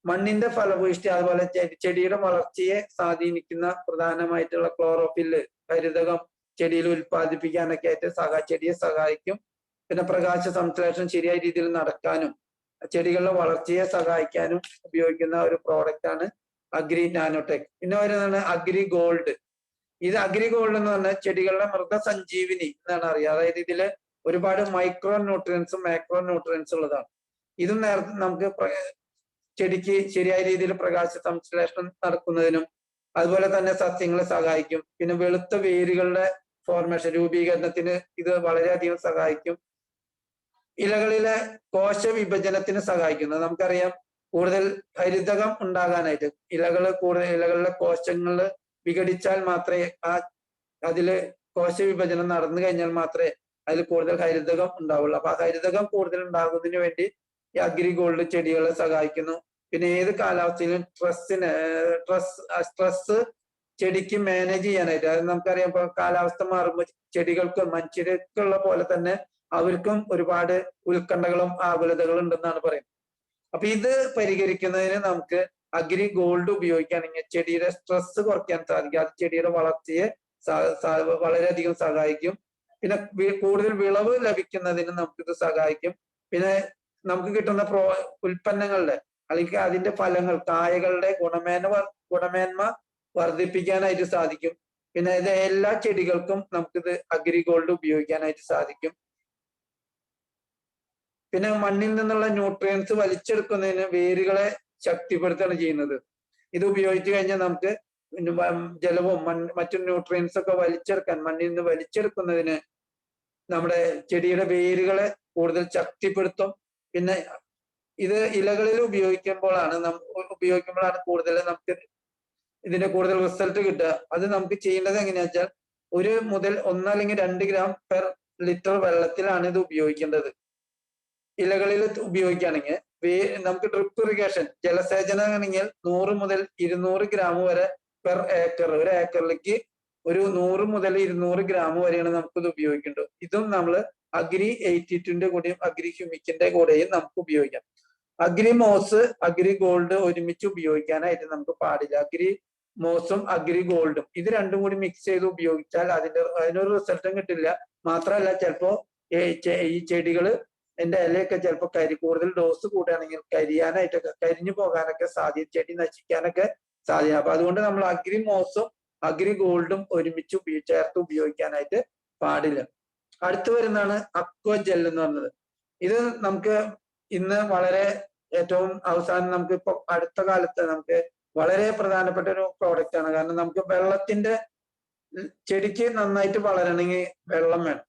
മണ്ണിന്റെ ഫലഭൂയിഷ്ടി, അതുപോലെ ചെടിയുടെ വളർച്ചയെ സ്വാധീനിക്കുന്ന പ്രധാനമായിട്ടുള്ള ക്ലോറോഫില്ല്, ഹരിതകം ചെടിയിൽ ഉൽപ്പാദിപ്പിക്കാനൊക്കെ ആയിട്ട് ചെടിയെ സഹായിക്കും. പിന്നെ പ്രകാശ സംശ്ലേഷണം ശരിയായ രീതിയിൽ നടക്കാനും ചെടികളുടെ വളർച്ചയെ സഹായിക്കാനും ഉപയോഗിക്കുന്ന ഒരു പ്രോഡക്റ്റ് ആണ് അഗ്രി നാനോടെക്. പിന്നെ വരുന്നതാണ് അഗ്രി ഗോൾഡ്. ഇത് അഗ്രി ഗോൾഡ് എന്ന് പറഞ്ഞാൽ ചെടികളുടെ മൃത സഞ്ജീവിനി എന്നാണ് അറിയുക. അതായത് ഇതില് ഒരുപാട് മൈക്രോ ന്യൂട്രിയൻസും മാക്രോ ന്യൂട്രിയൻസും ഉള്ളതാണ്. ഇതും നേരത്തെ നമുക്ക് ചെടിക്ക് ശരിയായ രീതിയിൽ പ്രകാശ സംശ്ലേഷണം നടക്കുന്നതിനും അതുപോലെ തന്നെ സസ്യങ്ങളെ സഹായിക്കും. പിന്നെ വെളുത്ത വേരുകളുടെ ഫോർമേഷൻ രൂപീകരണത്തിന് ഇത് വളരെയധികം സഹായിക്കും. ഇലകളിലെ കോശ വിഭജനത്തിന് സഹായിക്കുന്നു. നമുക്കറിയാം കൂടുതൽ ഹരിതകം ഉണ്ടാകാനായിട്ട് ഇലകളിലെ കോശങ്ങൾ വിഘടിച്ചാൽ മാത്രമേ അതില് കോശ വിഭജനം നടന്നു കഴിഞ്ഞാൽ മാത്രമേ അതിൽ കൂടുതൽ ഹരിതകം ഉണ്ടാവുള്ളൂ. അപ്പൊ ആ ഹരിതകം കൂടുതൽ ഉണ്ടാകുന്നതിന് വേണ്ടി ഈ അഗ്രി ഗോൾഡ് ചെടികളെ സഹായിക്കുന്നു. പിന്നെ ഏത് കാലാവസ്ഥയിലും സ്ട്രെസ് ചെടിക്ക് മാനേജ് ചെയ്യാനായിട്ട്, അത് നമുക്കറിയാം ഇപ്പൊ കാലാവസ്ഥ മാറുമ്പോൾ ചെടികൾക്കും മനുഷ്യർക്കുള്ള പോലെ തന്നെ അവർക്കും ഒരുപാട് ഉത്കണ്ഠകളും ആകുലതകളും ഉണ്ടെന്നാണ് പറയുന്നത്. അപ്പൊ ഇത് പരിഹരിക്കുന്നതിന് നമുക്ക് അഗ്രി ഗോൾഡ് ഉപയോഗിക്കുകയാണെങ്കിൽ ചെടിയുടെ സ്ട്രെസ് കുറയ്ക്കാൻ സാധിക്കും. അത് ചെടിയുടെ വളർച്ചയെ വളരെയധികം സഹായിക്കും. പിന്നെ കൂടുതൽ വിളവ് ലഭിക്കുന്നതിന് നമുക്കിത് സഹായിക്കും. പിന്നെ നമുക്ക് കിട്ടുന്ന ഉൽപ്പന്നങ്ങളുടെ അല്ലെങ്കിൽ അതിന്റെ ഫലങ്ങൾ കായകളുടെ ഗുണമേന്മ വർദ്ധിപ്പിക്കാനായിട്ട് സാധിക്കും. പിന്നെ ഇത് എല്ലാ ചെടികൾക്കും നമുക്കിത് അഗ്രി ഗോൾഡ് ഉപയോഗിക്കാനായിട്ട് സാധിക്കും. പിന്നെ മണ്ണിൽ നിന്നുള്ള ന്യൂട്രിയൻസ് വലിച്ചെടുക്കുന്നതിന് വേരുകളെ ശക്തിപ്പെടുത്തുകയാണ് ചെയ്യുന്നത്. ഇത് ഉപയോഗിച്ചു കഴിഞ്ഞാൽ നമുക്ക് ജലവും മറ്റു ന്യൂട്രിയൻസ് ഒക്കെ മണ്ണിൽ നിന്ന് വലിച്ചെടുക്കുന്നതിന് നമ്മുടെ ചെടിയുടെ വേരുകളെ കൂടുതൽ ശക്തിപ്പെടുത്തും. പിന്നെ ഇത് ഇലകളിൽ ഉപയോഗിക്കുമ്പോഴാണ് കൂടുതൽ നമുക്ക് ഇതിന്റെ കൂടുതൽ റിസൾട്ട് കിട്ടുക. അത് നമുക്ക് ചെയ്യേണ്ടത് എങ്ങനെയാ വെച്ചാൽ 1 മുതൽ 1 അല്ലെങ്കിൽ 2 ഗ്രാം പെർ ലിറ്റർ വെള്ളത്തിലാണ് ഇത് ഉപയോഗിക്കേണ്ടത്. ഇലകളിൽ ഉപയോഗിക്കുകയാണെങ്കിൽ നമുക്ക് ഡ്രിപ്പ് ഇറിഗേഷൻ ജലസേചനം ആണെങ്കിൽ 100 മുതൽ 200 ഗ്രാം വരെ പെർ ഏക്കർ. ഒരു ഏക്കറിലേക്ക് ഒരു 100 മുതൽ 200 ഗ്രാം വരെയാണ് നമുക്കിത് ഉപയോഗിക്കേണ്ടത്. ഇതും നമ്മൾ അഗ്രി 82ന്റെ കൂടെയും അഗ്രി ഹ്യൂമിക്കിന്റെ കൂടെയും നമുക്ക് ഉപയോഗിക്കാം. അഗ്രി മോസ് അഗ്രി ഗോൾഡ് ഒരുമിച്ച് ഉപയോഗിക്കാനായിട്ട് നമുക്ക് പാടില്ല. അഗ്രി മോസും അഗ്രി ഗോൾഡും ഇത് രണ്ടും കൂടി മിക്സ് ചെയ്ത് ഉപയോഗിച്ചാൽ അതിനൊരു റിസൾട്ടും കിട്ടില്ല. മാത്രമല്ല ചിലപ്പോ ഈ ചെടികള് എന്റെ ഇലയൊക്കെ ചിലപ്പോൾ കൂടുതൽ ഡോസ് കൂടുകയാണെങ്കിൽ കരിഞ്ഞു പോകാനൊക്കെ സാധ്യത, ചെടി നശിക്കാനൊക്കെ സാധ്യത. അപ്പൊ അതുകൊണ്ട് നമ്മൾ അഗ്രി മോസും അഗ്രി ഗോൾഡും ഒരുമിച്ച് ചേർത്ത് ഉപയോഗിക്കാനായിട്ട് പാടില്ല. അടുത്ത് വരുന്നതാണ് അക്വ ജെൽ എന്ന് പറഞ്ഞത്. ഇത് നമുക്ക് ഇന്ന് വളരെ ഏറ്റവും അവസാനം നമുക്ക് ഇപ്പൊ അടുത്ത കാലത്ത് നമുക്ക് വളരെ പ്രധാനപ്പെട്ട ഒരു പ്രോഡക്റ്റ് ആണ്. കാരണം നമുക്ക് ചെടിക്ക് നന്നായിട്ട് വളരണമെങ്കിൽ വെള്ളം വേണം.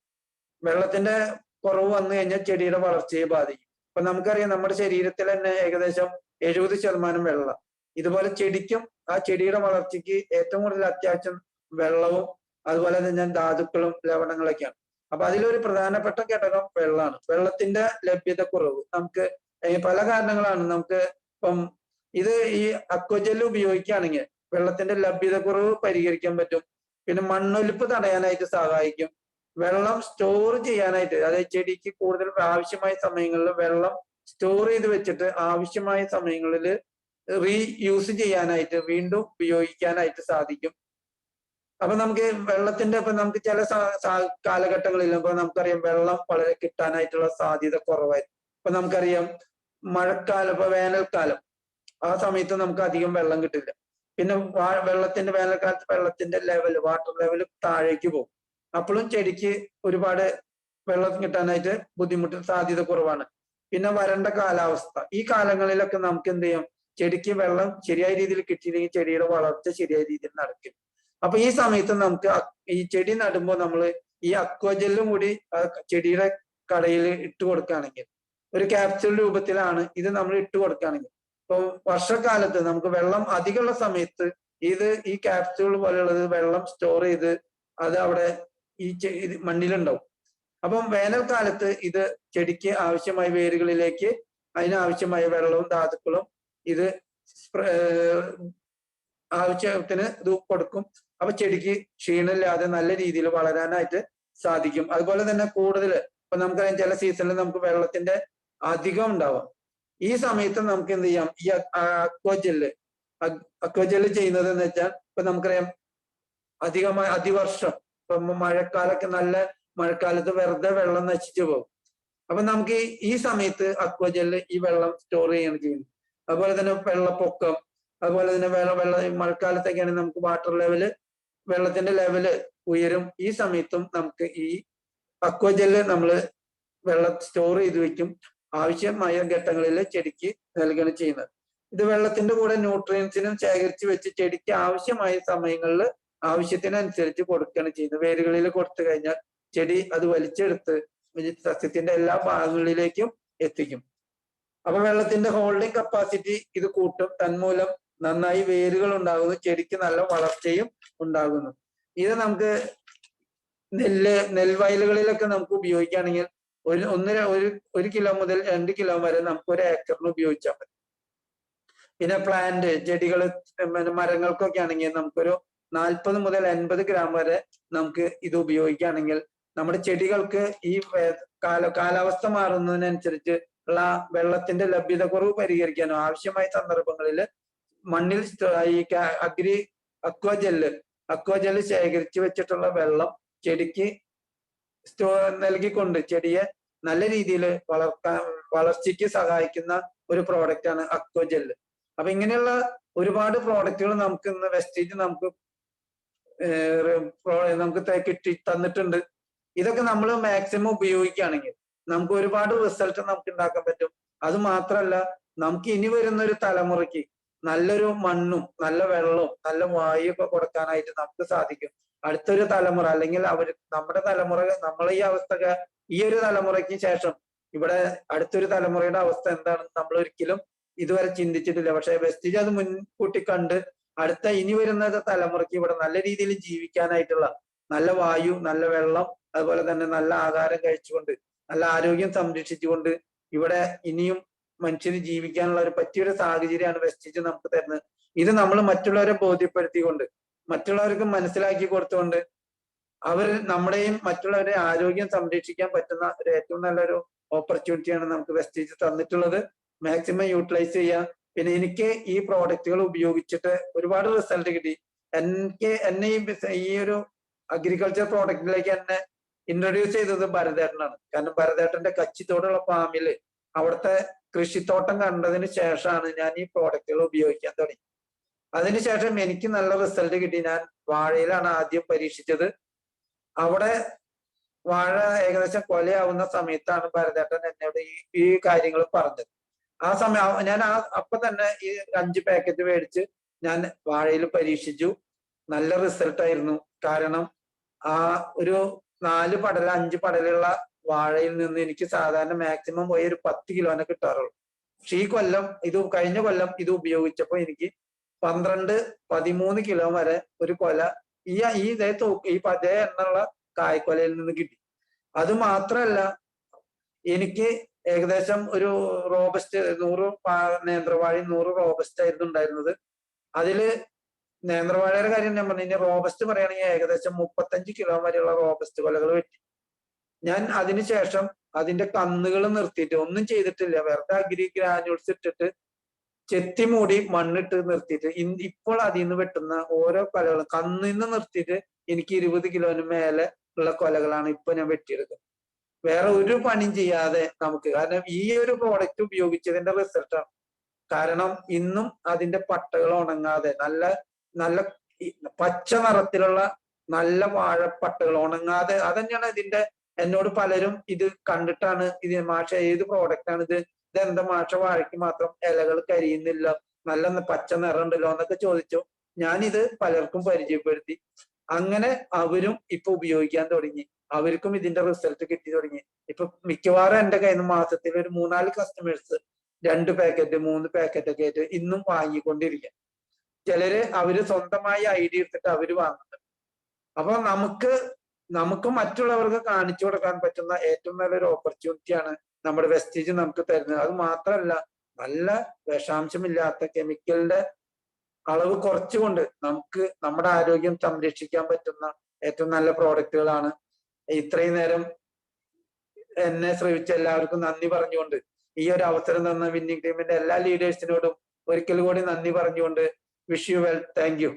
വെള്ളത്തിന്റെ കുറവ് വന്നു കഴിഞ്ഞാൽ ചെടിയുടെ വളർച്ചയെ ബാധിക്കും. അപ്പൊ നമുക്കറിയാം നമ്മുടെ ശരീരത്തിൽ തന്നെ ഏകദേശം 70% വെള്ളം. ഇതുപോലെ ചെടിക്കും ആ ചെടിയുടെ വളർച്ചയ്ക്ക് ഏറ്റവും കൂടുതൽ അത്യാവശ്യം വെള്ളവും അതുപോലെ തന്നെ ധാതുക്കളും ലവണങ്ങളൊക്കെയാണ്. അപ്പൊ അതിലൊരു പ്രധാനപ്പെട്ട ഘടകം വെള്ളമാണ്. വെള്ളത്തിന്റെ ലഭ്യത കുറവ് നമുക്ക് പല കാരണങ്ങളാണ്. നമുക്ക് ഇപ്പം ഈ അക്വജെല്ല് ഉപയോഗിക്കുകയാണെങ്കിൽ വെള്ളത്തിന്റെ ലഭ്യത കുറവ് പരിഹരിക്കാൻ പറ്റും. പിന്നെ മണ്ണൊലിപ്പ് തടയാനായിട്ട് സഹായിക്കും. വെള്ളം സ്റ്റോർ ചെയ്യാനായിട്ട്, അതായത് ചെടിക്ക് കൂടുതൽ ആവശ്യമായ സമയങ്ങളിൽ വെള്ളം സ്റ്റോർ ചെയ്ത് വെച്ചിട്ട് ആവശ്യമായ സമയങ്ങളിൽ റീയൂസ് ചെയ്യാനായിട്ട് വീണ്ടും ഉപയോഗിക്കാനായിട്ട് സാധിക്കും. അപ്പൊ നമുക്ക് വെള്ളത്തിന്റെ നമുക്ക് ചില കാലഘട്ടങ്ങളിൽ ഇപ്പൊ നമുക്കറിയാം വെള്ളം വളരെ കിട്ടാനായിട്ടുള്ള സാധ്യത കുറവായിരിക്കും. ഇപ്പൊ നമുക്കറിയാം മഴക്കാലം, ഇപ്പൊ വേനൽക്കാലം, ആ സമയത്ത് നമുക്ക് അധികം വെള്ളം കിട്ടില്ല. പിന്നെ വേനൽക്കാലത്ത് വെള്ളത്തിന്റെ വാട്ടർ ലെവൽ താഴേക്ക് പോകും. അപ്പോഴും ചെടിക്ക് ഒരുപാട് വെള്ളം കിട്ടാനായിട്ട് സാധ്യത കുറവാണ്. പിന്നെ വരണ്ട കാലാവസ്ഥ, ഈ കാലങ്ങളിലൊക്കെ നമുക്ക് എന്ത് ചെയ്യാം, ചെടിക്ക് വെള്ളം ശരിയായ രീതിയിൽ കിട്ടിയില്ലെങ്കിൽ ചെടിയുടെ വളർച്ച ശരിയായ രീതിയിൽ നടക്കും. അപ്പൊ ഈ സമയത്ത് നമുക്ക് ഈ ചെടി നടുമ്പോൾ നമ്മൾ ഈ അക്വജെല്ലും കൂടി ചെടിയുടെ കടയിൽ ഇട്ട് കൊടുക്കുകയാണെങ്കിൽ, ഒരു ക്യാപ്സ്യൂൾ രൂപത്തിലാണ് ഇത് നമ്മൾ ഇട്ട് കൊടുക്കുകയാണെങ്കിൽ, ഇപ്പൊ വർഷക്കാലത്ത് നമുക്ക് വെള്ളം അധികമുള്ള സമയത്ത് ഈ ക്യാപ്സ്യൂൾ പോലെയുള്ളത് വെള്ളം സ്റ്റോർ ചെയ്ത് അത് അവിടെ ഈ മണ്ണിലുണ്ടാവും. അപ്പം വേനൽക്കാലത്ത് ഇത് ചെടിക്ക് ആവശ്യമായ വേരുകളിലേക്ക് അതിനാവശ്യമായ വെള്ളവും ധാതുക്കളും ഇത് ആവശ്യത്തിന് ഇത് കൊടുക്കും. അപ്പൊ ചെടിക്ക് ക്ഷീണമില്ലാതെ നല്ല രീതിയിൽ വളരാനായിട്ട് സാധിക്കും. അതുപോലെ തന്നെ കൂടുതൽ ഇപ്പൊ നമുക്കറിയാം ചില സീസണിൽ നമുക്ക് വെള്ളത്തിന്റെ അധികം ഉണ്ടാവാം. ഈ സമയത്ത് നമുക്ക് എന്ത് ചെയ്യാം, ഈ അക്വജെല്ല് ചെയ്യുന്നത് എന്ന് വെച്ചാൽ ഇപ്പൊ നമുക്കറിയാം അതിവർഷം, ഇപ്പൊ മഴക്കാലത്ത് വെറുതെ വെള്ളം നശിച്ചു പോകും. അപ്പൊ നമുക്ക് ഈ സമയത്ത് അക്വജെല്ല് ഈ വെള്ളം സ്റ്റോർ ചെയ്യാണ് ചെയ്യുന്നത്. അതുപോലെ തന്നെ വെള്ളപ്പൊക്കം, അതുപോലെ തന്നെ മഴക്കാലത്തൊക്കെയാണെങ്കിൽ നമുക്ക് വാട്ടർ ലെവല്, വെള്ളത്തിന്റെ ലെവല് ഉയരും. ഈ സമയത്തും നമുക്ക് ഈ അക്വജെല്ല് നമ്മൾ വെള്ളം സ്റ്റോർ ചെയ്ത് വെക്കും. ആവശ്യമായ ഘട്ടങ്ങളിൽ ചെടിക്ക് നൽകുകയാണ് ചെയ്യുന്നത്. ഇത് വെള്ളത്തിന്റെ കൂടെ ന്യൂട്രിയൻസിനും ശേഖരിച്ച് വെച്ച് ചെടിക്ക് ആവശ്യമായ സമയങ്ങളിൽ ആവശ്യത്തിനനുസരിച്ച് കൊടുക്കുകയാണ് ചെയ്യുന്നത്. വേരുകളിൽ കൊടുത്തു കഴിഞ്ഞാൽ ചെടി അത് വലിച്ചെടുത്ത് സസ്യത്തിന്റെ എല്ലാ ഭാഗങ്ങളിലേക്കും എത്തിക്കും. അപ്പൊ വെള്ളത്തിന്റെ ഹോൾഡിംഗ് കപ്പാസിറ്റി ഇത് കൂട്ടും. തന്മൂലം നന്നായി വേരുകൾ ഉണ്ടാകുന്നു, ചെടിക്ക് നല്ല വളർച്ചയും ഉണ്ടാകുന്നു. ഇത് നമുക്ക് നെൽവയലുകളിലൊക്കെ നമുക്ക് ഉപയോഗിക്കുകയാണെങ്കിൽ ഒരു കിലോ മുതൽ 2 കിലോ വരെ നമുക്ക് ഒരു ഏക്കറിന് ഉപയോഗിച്ചാൽ മതി. പിന്നെ പ്ലാന്റ്, ചെടികൾ, മരങ്ങൾക്കൊക്കെ ആണെങ്കിൽ നമുക്കൊരു 40 മുതൽ 80 ഗ്രാം വരെ നമുക്ക് ഇത് ഉപയോഗിക്കുകയാണെങ്കിൽ നമ്മുടെ ചെടികൾക്ക് ഈ കാലാവസ്ഥ മാറുന്നതിനനുസരിച്ച് ഉള്ള വെള്ളത്തിന്റെ ലഭ്യത കുറവ് പരിഹരിക്കാനോ ആവശ്യമായ സന്ദർഭങ്ങളിൽ മണ്ണിൽ ഈ അക്വജെല്ല് ശേഖരിച്ചു വെച്ചിട്ടുള്ള വെള്ളം ചെടിക്ക് നൽകിക്കൊണ്ട് ചെടിയെ നല്ല രീതിയിൽ വളർച്ചയ്ക്ക് സഹായിക്കുന്ന ഒരു പ്രോഡക്റ്റ് ആണ് അക്വജെല്ല്. അപ്പൊ ഇങ്ങനെയുള്ള ഒരുപാട് പ്രോഡക്റ്റുകൾ നമുക്ക് ഇന്ന് വെസ്റ്റേജ് നമുക്ക് കിട്ടി തന്നിട്ടുണ്ട്. ഇതൊക്കെ നമ്മൾ മാക്സിമം ഉപയോഗിക്കുകയാണെങ്കിൽ നമുക്ക് ഒരുപാട് റിസൾട്ട് നമുക്ക് ഉണ്ടാക്കാൻ പറ്റും. അത് മാത്രമല്ല, നമുക്ക് ഇനി വരുന്ന ഒരു തലമുറയ്ക്ക് നല്ലൊരു മണ്ണും നല്ല വെള്ളവും നല്ല വായു ഒക്കെ കൊടുക്കാനായിട്ട് നമുക്ക് സാധിക്കും. അടുത്തൊരു തലമുറ അല്ലെങ്കിൽ നമ്മുടെ തലമുറ, നമ്മളെ ഈ ഒരു തലമുറയ്ക്ക് ശേഷം ഇവിടെ അടുത്തൊരു തലമുറയുടെ അവസ്ഥ എന്താണെന്ന് നമ്മൾ ഒരിക്കലും ഇതുവരെ ചിന്തിച്ചിട്ടില്ല. പക്ഷെ വെസ്റ്റേജ് അത് മുൻകൂട്ടി കണ്ട് അടുത്ത ഇനി വരുന്ന തലമുറയ്ക്ക് ഇവിടെ നല്ല രീതിയിൽ ജീവിക്കാനായിട്ടുള്ള നല്ല വായു, നല്ല വെള്ളം, അതുപോലെ തന്നെ നല്ല ആഹാരം കഴിച്ചുകൊണ്ട് നല്ല ആരോഗ്യം സംരക്ഷിച്ചുകൊണ്ട് ഇവിടെ ഇനിയും മനുഷ്യന് ജീവിക്കാനുള്ള ഒരു പറ്റിയൊരു സാഹചര്യമാണ് വെസ്റ്റേജ് നമുക്ക് തരുന്നത്. ഇത് നമ്മൾ മറ്റുള്ളവരെ ബോധ്യപ്പെടുത്തിക്കൊണ്ട് മറ്റുള്ളവർക്ക് മനസ്സിലാക്കി കൊടുത്തുകൊണ്ട് നമ്മുടെയും മറ്റുള്ളവരുടെ ആരോഗ്യം സംരക്ഷിക്കാൻ പറ്റുന്ന ഒരു ഏറ്റവും നല്ലൊരു ഓപ്പർച്യൂണിറ്റിയാണ് നമുക്ക് വെസ്റ്റേജ് തന്നിട്ടുള്ളത്. മാക്സിമം യൂട്ടിലൈസ് ചെയ്യാം. പിന്നെ എനിക്ക് ഈ പ്രോഡക്റ്റുകൾ ഉപയോഗിച്ചിട്ട് ഒരുപാട് റിസൾട്ട് കിട്ടി. എന്നെ ഈ ഒരു അഗ്രികൾച്ചർ പ്രോഡക്റ്റിലേക്ക് എന്നെ ഇൻട്രൊഡ്യൂസ് ചെയ്തത് ഭരതേട്ടനാണ്. കാരണം ഭരതേട്ടന്റെ കച്ചിത്തോടുള്ള ഫാമില് അവിടുത്തെ കൃഷിത്തോട്ടം കണ്ടതിന് ശേഷമാണ് ഞാൻ ഈ പ്രോഡക്റ്റുകൾ ഉപയോഗിക്കാൻ തുടങ്ങി. അതിനുശേഷം എനിക്ക് നല്ല റിസൾട്ട് കിട്ടി. ഞാൻ വാഴയിലാണ് ആദ്യം പരീക്ഷിച്ചത്. അവിടെ വാഴ ഏകദേശം കൊലയാവുന്ന സമയത്താണ് ഭരതേട്ടൻ എന്നോട് ഈ കാര്യങ്ങൾ പറഞ്ഞത്. ആ സമയം ഞാൻ അപ്പൊ തന്നെ ഈ 5 പാക്കറ്റ് മേടിച്ച് ഞാൻ വാഴയിൽ പരീക്ഷിച്ചു. നല്ല റിസൾട്ട് ആയിരുന്നു. കാരണം ആ ഒരു 4 പടല 5 പടലുള്ള വാഴയിൽ നിന്ന് എനിക്ക് സാധാരണ മാക്സിമം പോയി ഒരു 10 കിലോനെ കിട്ടാറുള്ളൂ. പക്ഷെ കഴിഞ്ഞ കൊല്ലം ഇത് ഉപയോഗിച്ചപ്പോ എനിക്ക് 12-13 കിലോ വരെ ഒരു കൊല അതേ എണ്ണുള്ള കായ്ക്കൊലയിൽ നിന്ന് കിട്ടി. അത് മാത്രല്ല, എനിക്ക് ഏകദേശം ഒരു റോബസ്റ്റ് 100 നേന്ത്രവാഴയും 100 റോബസ്റ്റ് ആയിരുന്നു ഉണ്ടായിരുന്നത്. അതില് നേന്ത്രവാഴയുടെ കാര്യം ഞാൻ പറഞ്ഞു. റോബസ്റ്റ് പറയുകയാണെങ്കിൽ ഏകദേശം 35 കിലോ വരെയുള്ള റോബസ്റ്റ് കൊലകൾ വെട്ടി. ഞാൻ അതിനുശേഷം അതിന്റെ കന്നുകൾ നിർത്തിയിട്ട് ഒന്നും ചെയ്തിട്ടില്ല. വെറുതെ അഗ്രി ഗ്രാനുൾസ് ഇട്ടിട്ട് ചെത്തി മൂടി മണ്ണിട്ട് നിർത്തിയിട്ട് ഇപ്പോൾ അതിൽ നിന്ന് വെട്ടുന്ന ഓരോ കൊലകളും കന്നിൽ നിന്ന് നിർത്തിയിട്ട് എനിക്ക് 20 കിലോന് മേലെ ഉള്ള കൊലകളാണ് ഇപ്പൊ ഞാൻ വെട്ടിയെടുക്കുന്നത്. വേറെ ഒരു പണിയും ചെയ്യാതെ നമുക്ക്. കാരണം ഈ ഒരു പ്രോഡക്റ്റ് ഉപയോഗിച്ചതിന്റെ റിസൾട്ടാണ്. കാരണം ഇന്നും അതിന്റെ പട്ടകൾ ഉണങ്ങാതെ നല്ല പച്ച നിറത്തിലുള്ള നല്ല വാഴപ്പട്ടകൾ ഉണങ്ങാതെ, അതന്നെയാണ് ഇതിന്റെ. എന്നോട് പലരും ഇത് കണ്ടിട്ടാണ് മാഷ ഏത് പ്രോഡക്റ്റ് ആണ് ഇതെന്താ മാഷ വാഴയ്ക്ക് മാത്രം ഇലകൾ കരിയുന്നില്ല, നല്ല പച്ച നിറം ഉണ്ടല്ലോ എന്നൊക്കെ ചോദിച്ചു. ഞാനിത് പലർക്കും പരിചയപ്പെടുത്തി. അങ്ങനെ അവരും ഇപ്പൊ ഉപയോഗിക്കാൻ തുടങ്ങി. അവർക്കും ഇതിന്റെ റിസൾട്ട് കിട്ടി തുടങ്ങി. ഇപ്പൊ മിക്കവാറും എന്റെ കയ്യിൽ നിന്ന് മാസത്തിൽ ഒരു 3-4 കസ്റ്റമേഴ്സ് 2 പാക്കറ്റ് 3 പാക്കറ്റ് ഒക്കെ ആയിട്ട് ഇന്നും വാങ്ങിക്കൊണ്ടിരിക്കുക. ചിലര് അവര് സ്വന്തമായി ഐഡിയ എടുത്തിട്ട് അവര് വാങ്ങുന്നുണ്ട്. അപ്പൊ നമുക്ക് മറ്റുള്ളവർക്ക് കാണിച്ചു കൊടുക്കാൻ പറ്റുന്ന ഏറ്റവും നല്ലൊരു ഓപ്പർച്യൂണിറ്റിയാണ് നമ്മുടെ വെസ്റ്റേജ് നമുക്ക് തരുന്നത്. അത് മാത്രമല്ല, നല്ല വിഷാംശമില്ലാത്ത കെമിക്കലിന്റെ അളവ് കുറച്ചുകൊണ്ട് നമുക്ക് നമ്മുടെ ആരോഗ്യം സംരക്ഷിക്കാൻ പറ്റുന്ന ഏറ്റവും നല്ല പ്രോഡക്റ്റുകളാണ്. ഇത്രയും നേരം എന്നെ ശ്രമിച്ച എല്ലാവർക്കും നന്ദി പറഞ്ഞുകൊണ്ട്, ഈ ഒരു അവസരം തന്ന വിന്നിംഗ് ടീമിന്റെ എല്ലാ ലീഡേഴ്സിനോടും ഒരിക്കൽ കൂടി നന്ദി പറഞ്ഞുകൊണ്ട് wish you well. Thank you.